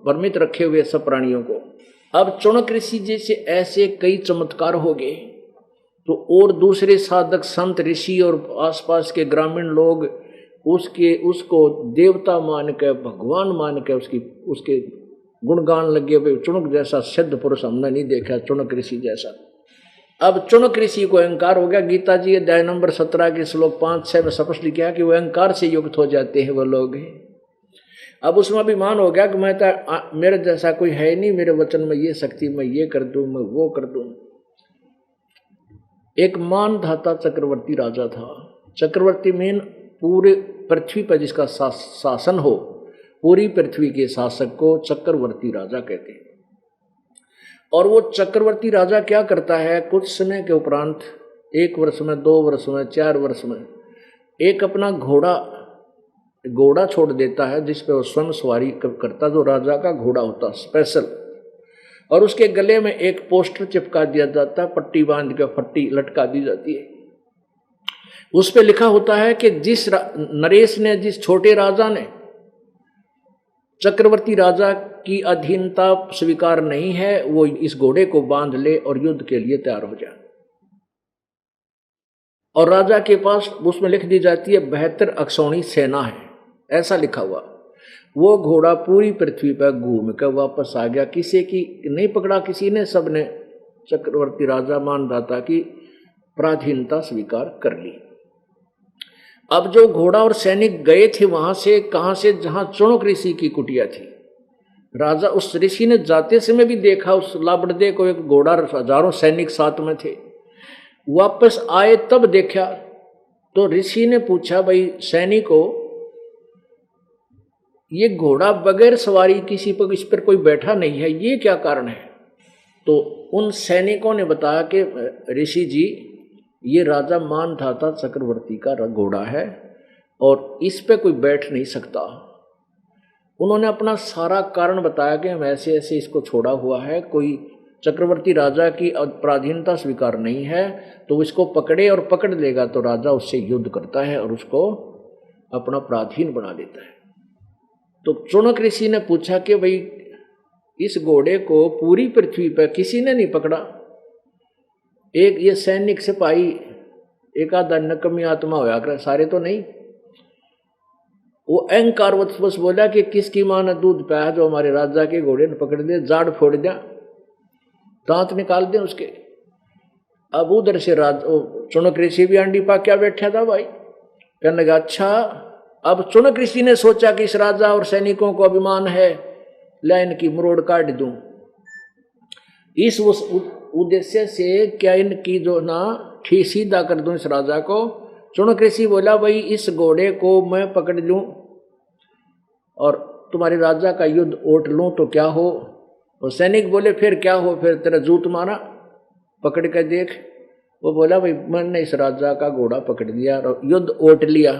भ्रमित रखे हुए सब प्राणियों को। अब चुनक ऋषि जैसे ऐसे कई चमत्कार हो गए, तो और दूसरे साधक संत ऋषि और आसपास के ग्रामीण लोग उसको देवता मान के, भगवान मान के उसके गुणगान लगे हुए। चुनक जैसा सिद्ध पुरुष हमने नहीं देखा, चुनक ऋषि जैसा। अब चुनक ऋषि को अहंकार हो गया। गीता जी अध्याय नंबर 17 के श्लोक 5-6 में स्पष्ट लिखा कि वो अहंकार से युक्त हो जाते हैं वो लोग। अब उसमें अभिमान हो गया कि मैं तो मेरे जैसा कोई है नहीं, मेरे वचन में ये शक्ति, मैं ये कर दूं, मैं वो कर दूं। एक मानधाता चक्रवर्ती राजा था। चक्रवर्ती मीन पूरे पृथ्वी पर जिसका शासन हो, पूरी पृथ्वी के शासक को चक्रवर्ती राजा कहते हैं। और वो चक्रवर्ती राजा क्या करता है, कुछ समय के उपरांत 1 वर्ष में, 2 वर्ष में, 4 वर्ष में एक अपना घोड़ा छोड़ देता है, जिस पे वो स्वयं सवारी करता, जो राजा का घोड़ा होता स्पेशल। और उसके गले में एक पोस्टर चिपका दिया जाता है, पट्टी बांध के पट्टी लटका दी जाती है। उस पे लिखा होता है कि जिस नरेश ने, जिस छोटे राजा ने चक्रवर्ती राजा की अधीनता स्वीकार नहीं है, वो इस घोड़े को बांध ले और युद्ध के लिए तैयार हो जाए। और राजा के पास उसमें लिख दी जाती है 72 अक्षौणी सेना है, ऐसा लिखा हुआ। वो घोड़ा पूरी पृथ्वी पर घूम कर वापस आ गया, किसी की नहीं पकड़ा किसी ने, सबने चक्रवर्ती राजा मानदाता की पराधीनता स्वीकार कर ली। अब जो घोड़ा और सैनिक गए थे वहां से, कहां से, जहां चुनक ऋषि की कुटिया थी। राजा उस ऋषि ने जाते समय भी देखा उस लाबड़दे को, एक घोड़ा, हजारों सैनिक साथ में थे। वापस आए तब देखा तो ऋषि ने पूछा, भाई सैनिकों, ये घोड़ा बगैर सवारी किसी पर, इस पर कोई बैठा नहीं है, ये क्या कारण है? तो उन सैनिकों ने बताया कि ऋषि जी, ये राजा मानधाता चक्रवर्ती का घोड़ा है और इस पे कोई बैठ नहीं सकता। उन्होंने अपना सारा कारण बताया कि हम ऐसे ऐसे इसको छोड़ा हुआ है, कोई चक्रवर्ती राजा की पराधीनता स्वीकार नहीं है, तो इसको पकड़े और पकड़ लेगा तो राजा उससे युद्ध करता है और उसको अपना पराधीन बना लेता है। तो चुनक ऋषि ने पूछा कि भाई इस घोड़े को पूरी पृथ्वी पर किसी ने नहीं पकड़ा, एक ये सैनिक सिपाही एक आधा नकमी आत्मा होया कर, सारे तो नहीं। वो अहंकारवश बस बोला कि किसकी माँ ने दूध पाया जो हमारे राजा के घोड़े ने पकड़ दे, जाड़ फोड़ दिया, दांत निकाल दे उसके। अब उधर से चुनक ऋषि भी अंडी पा क्या बैठा था भाई, कहने लगा अच्छा। अब चुनक ऋषि ने सोचा कि इस राजा और सैनिकों को अभिमान है, ला इनकी मरोड़ काट दूं। इस उद्देश्य से क्या इनकी जो ना ठीक सीधा कर दूं इस राजा को। चुनक ऋषि बोला भाई इस घोड़े को मैं पकड़ लूं और तुम्हारे राजा का युद्ध ओट लूं तो क्या हो। और सैनिक बोले फिर क्या हो, फिर तेरा जूत मारा पकड़ कर देख। वो बोला भाई मैंने इस राजा का घोड़ा पकड़ लिया और युद्ध ओट लिया,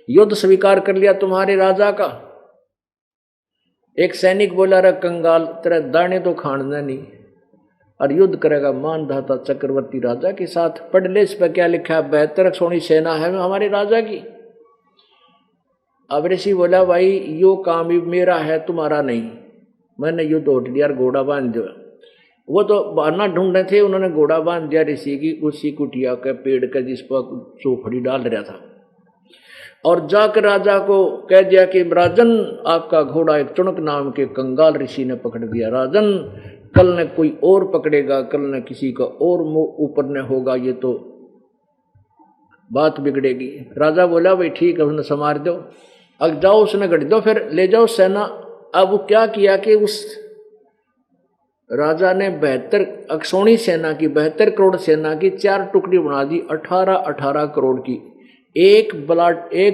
युद्ध स्वीकार कर लिया तुम्हारे राजा का। एक सैनिक बोला रे कंगाल, तेरा दाने तो खाना नहीं और युद्ध करेगा मानधाता चक्रवर्ती राजा के साथ। पढ़ ले इस पर क्या लिखा है, 72 सोनी सेना है हमारे राजा की। अब ऋषि बोला भाई यो काम भी मेरा है तुम्हारा नहीं, मैंने युद्ध ओट लिया और घोड़ा बांध दिया। वो तो बहाना ढूंढ रहे थे, उन्होंने घोड़ा बांध दिया ऋषि की उसी कुटिया के पेड़ का जिस पर चौखड़ी डाल रहा था। और जाकर राजा को कह दिया कि राजन आपका घोड़ा एक चुनक नाम के कंगाल ऋषि ने पकड़ दिया। राजन कल न कोई और पकड़ेगा, कल न किसी का और मुंह ऊपर न होगा, ये तो बात बिगड़ेगी। राजा बोला भाई ठीक है, उसने संवार दो। अब जाओ उसने गढ़ दो, फिर ले जाओ सेना। अब वो क्या किया कि उस राजा ने 72 अक्षौणी सेना की 72 करोड़ सेना की 4 टुकड़ी बना दी, 18 करोड़ की। एक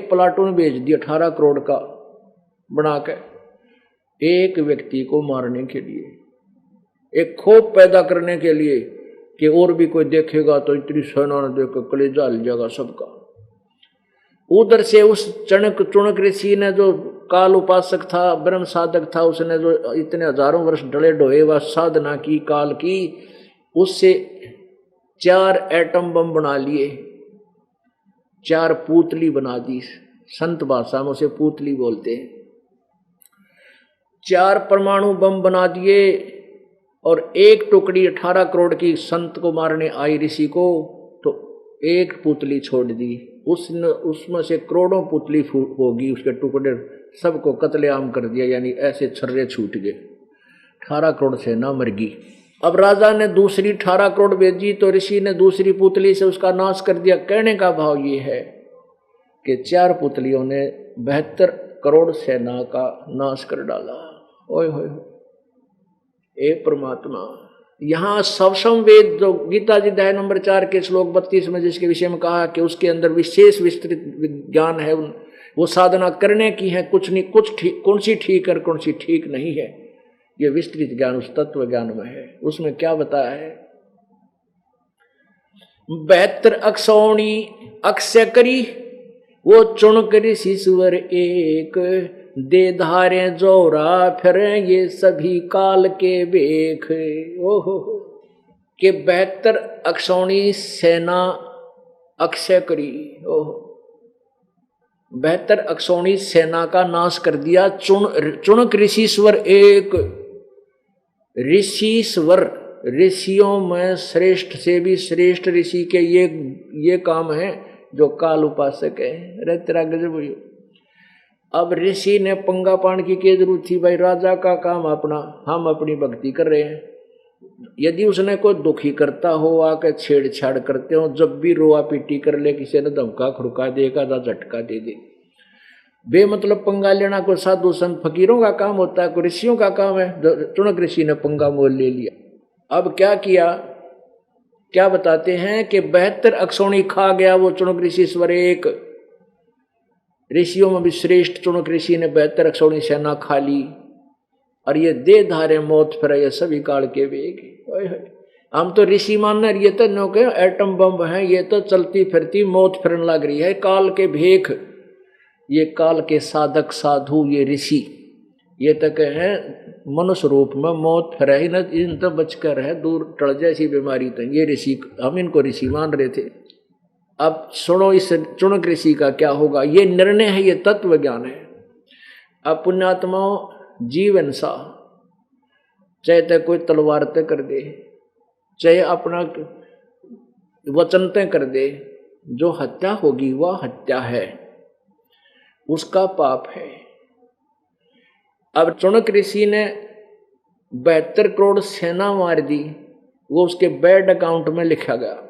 प्लाटून भेज दी 18 करोड़ का बना के एक व्यक्ति को मारने के लिए, एक खौफ पैदा करने के लिए कि और भी कोई देखेगा तो इतनी सेना ने देख कर कलेजा हिल जाएगा सबका। उधर से उस चुनक ऋषि ने जो काल उपासक था, ब्रह्म साधक था, उसने जो इतने हजारों वर्ष डले ढोए व साधना की काल की, उससे 4 एटम बम बना लिए, 4 पूतली बना दी। संत भाषा में उसे पूतली बोलते हैं। 4 परमाणु बम बना दिए और एक टुकड़ी 18 करोड़ की संत को मारने आई ऋषि को तो एक पुतली छोड़ दी। उसमें से करोड़ों पुतली होगी, उसके टुकड़े सबको कत्लेआम कर दिया, यानी ऐसे छर्रे छूट गए। 18 करोड़ सेना मर गई। अब राजा ने दूसरी 18 करोड़ भेजी तो ऋषि ने दूसरी पुतली से उसका नाश कर दिया। कहने का भाव ये है कि 4 पुतलियों ने 72 करोड़ सेना का नाश कर डाला। ओए होए ए परमात्मा। यहाँ सवसम वेद जो गीता जी अध्याय नंबर 4 के श्लोक 32 में जिसके विषय में कहा कि उसके अंदर विशेष विस्तृत विज्ञान है, वो साधना करने की है, कुछ नहीं, कुछ ठीक, कौन सी ठीक है कौन सी ठीक नहीं है, ये विस्तृत ज्ञान उस तत्व ज्ञान में है। उसमें क्या बताया है, 72 अक्षौणी अक्षय करी वो चुन करी शीश्वर एक, दे धारे जोरा फिर ये सभी काल के बेख। ओहो के 72 अक्षौणी सेना अक्षय करी, ओहो 72 अक्षौणी सेना का नाश कर दिया। चुनक ऋषिश्वर एक, ऋषिश्वर ऋषियों में श्रेष्ठ से भी श्रेष्ठ ऋषि के ये काम है जो काल उपासक है। अरे तेरा गजब हुई। अब ऋषि ने पंगा पान की जरूरत थी भाई, राजा का काम अपना, हम अपनी भक्ति कर रहे हैं। यदि उसने कोई दुखी करता हो, आकर छेड़छाड़ करते हो, जब भी रोआ पीटी कर ले, किसी ने धमका खुड़का देगा या झटका दे दे, बेमतलब पंगा लेना कोई साधु संत फकीरों का काम होता है, कोई ऋषियों का काम है। चुनक ऋषि ने पंगा मोल ले लिया। अब क्या किया, क्या बताते हैं कि 72 अक्षौणी खा गया वो चुनक ऋषिश्वर एक। ऋषियों में भी श्रेष्ठ चुनक ऋषि ने 72 अक्षौणी सेना खा ली और ये दे धारे मौत फिर ये सभी काल के वेग। हम तो ऋषि मानना, ये तो नो के एटम बम है, ये तो चलती फिरती मौत फिरन लग रही है, काल के भेख। ये काल के साधक साधु ये ऋषि, ये तक है मनुष्य रूप में मौत फिर ही न, इन तो बचकर है दूर टल जैसी बीमारी। तो ये ऋषि, हम इनको ऋषि मान रहे थे। अब सुनो इस चुनक ऋषि का क्या होगा, ये निर्णय है, ये तत्व ज्ञान है। अब पुण्यात्माओं जीवन सा, चाहे तो कोई तलवार तक कर दे, चाहे अपना वचन तय कर दे, जो हत्या होगी वह हत्या है, उसका पाप है। अब चुनक ऋषि ने 72 करोड़ सेना मार दी, वो उसके बैंक अकाउंट में लिखा गया।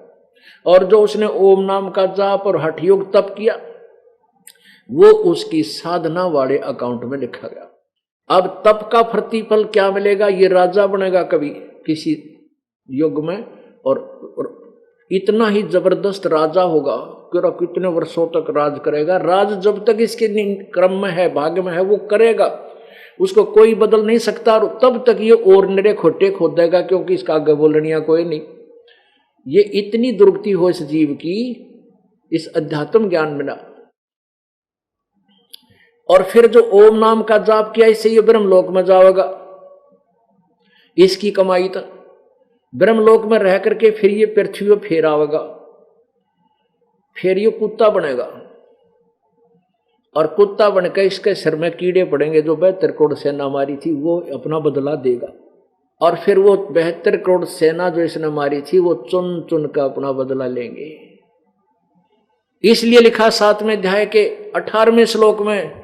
और जो उसने ओम नाम का जाप और हठ योग तप किया, वो उसकी साधना वाले अकाउंट में लिखा गया। अब तप का प्रतिफल क्या मिलेगा? ये राजा बनेगा कभी किसी युग में, और इतना ही जबरदस्त राजा होगा कि कितने वर्षों तक राज करेगा। राज जब तक इसके क्रम में है, भाग्य में है, वो करेगा, उसको कोई बदल नहीं सकता। और तब तक ये और निरे खोटे खोदेगा, क्योंकि इसका आगे बोलनिया कोई नहीं। ये इतनी दुर्गति हो इस जीव की, इस अध्यात्म ज्ञान में ना। और फिर जो ओम नाम का जाप किया, इससे ये ब्रह्मलोक में जाएगा, इसकी कमाई था। ब्रह्मलोक में रह करके फिर ये पृथ्वी पर फिर आवेगा, फिर ये कुत्ता बनेगा, और कुत्ता बनकर इसके सिर में कीड़े पड़ेंगे। जो 72 करोड़ सेना मारी थी वो अपना बदला देगा, और फिर वो 72 करोड़ सेना जो इसने मारी थी वो चुन चुन कर अपना बदला लेंगे। इसलिए लिखा 7वें अध्याय के 18वें श्लोक में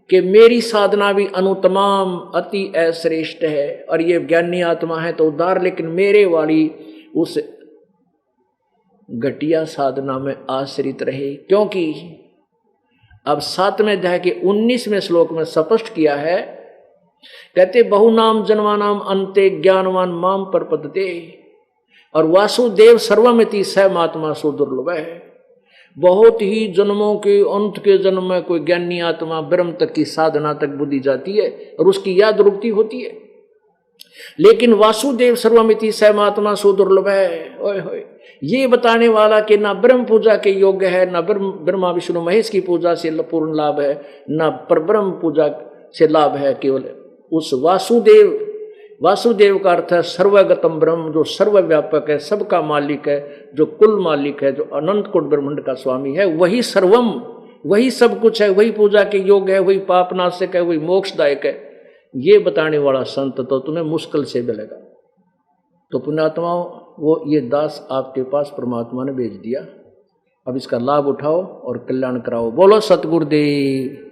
कि मेरी साधना भी अनुतमाम अति श्रेष्ठ है, और ये ज्ञानी आत्मा है तो उदार, लेकिन मेरे वाली उस घटिया साधना में आश्रित रहे। क्योंकि अब 7वें अध्याय के 19वें श्लोक में स्पष्ट किया है, कहते बहुनाम जन्मानाम अंते ज्ञानवान माम प्रपद्यते, और वासुदेव सर्वमिति स महात्मा सो दुर्लभ है। बहुत ही जन्मों के अंत के जन्म में कोई ज्ञानी आत्मा ब्रह्म तक की साधना तक बुद्धि जाती है और उसकी याद रुकती होती है, लेकिन वासुदेव सर्वमिति स महात्मा सो दुर्लभ है। ओए होए, ये बताने वाला कि ना ब्रह्म पूजा के योग्य है, ना ब्रह्मा विष्णु महेश की पूजा से पूर्ण लाभ है, ना परब्रह्म पूजा से लाभ है। केवल उस वासुदेव का अर्थ है सर्वगतम ब्रह्म, जो सर्वव्यापक है, सबका मालिक है, जो कुल मालिक है, जो अनंत कोट ब्रह्मांड का स्वामी है। वही सर्वम, वही सब कुछ है, वही पूजा के योग्य है, वही पापनाशक है, वही मोक्षदायक है। ये बताने वाला संत तो तुम्हें मुश्किल से मिलेगा। तो पुण्यात्माओं, वो ये दास आपके पास परमात्मा ने भेज दिया, अब इसका लाभ उठाओ और कल्याण कराओ। बोलो सतगुरुदेव।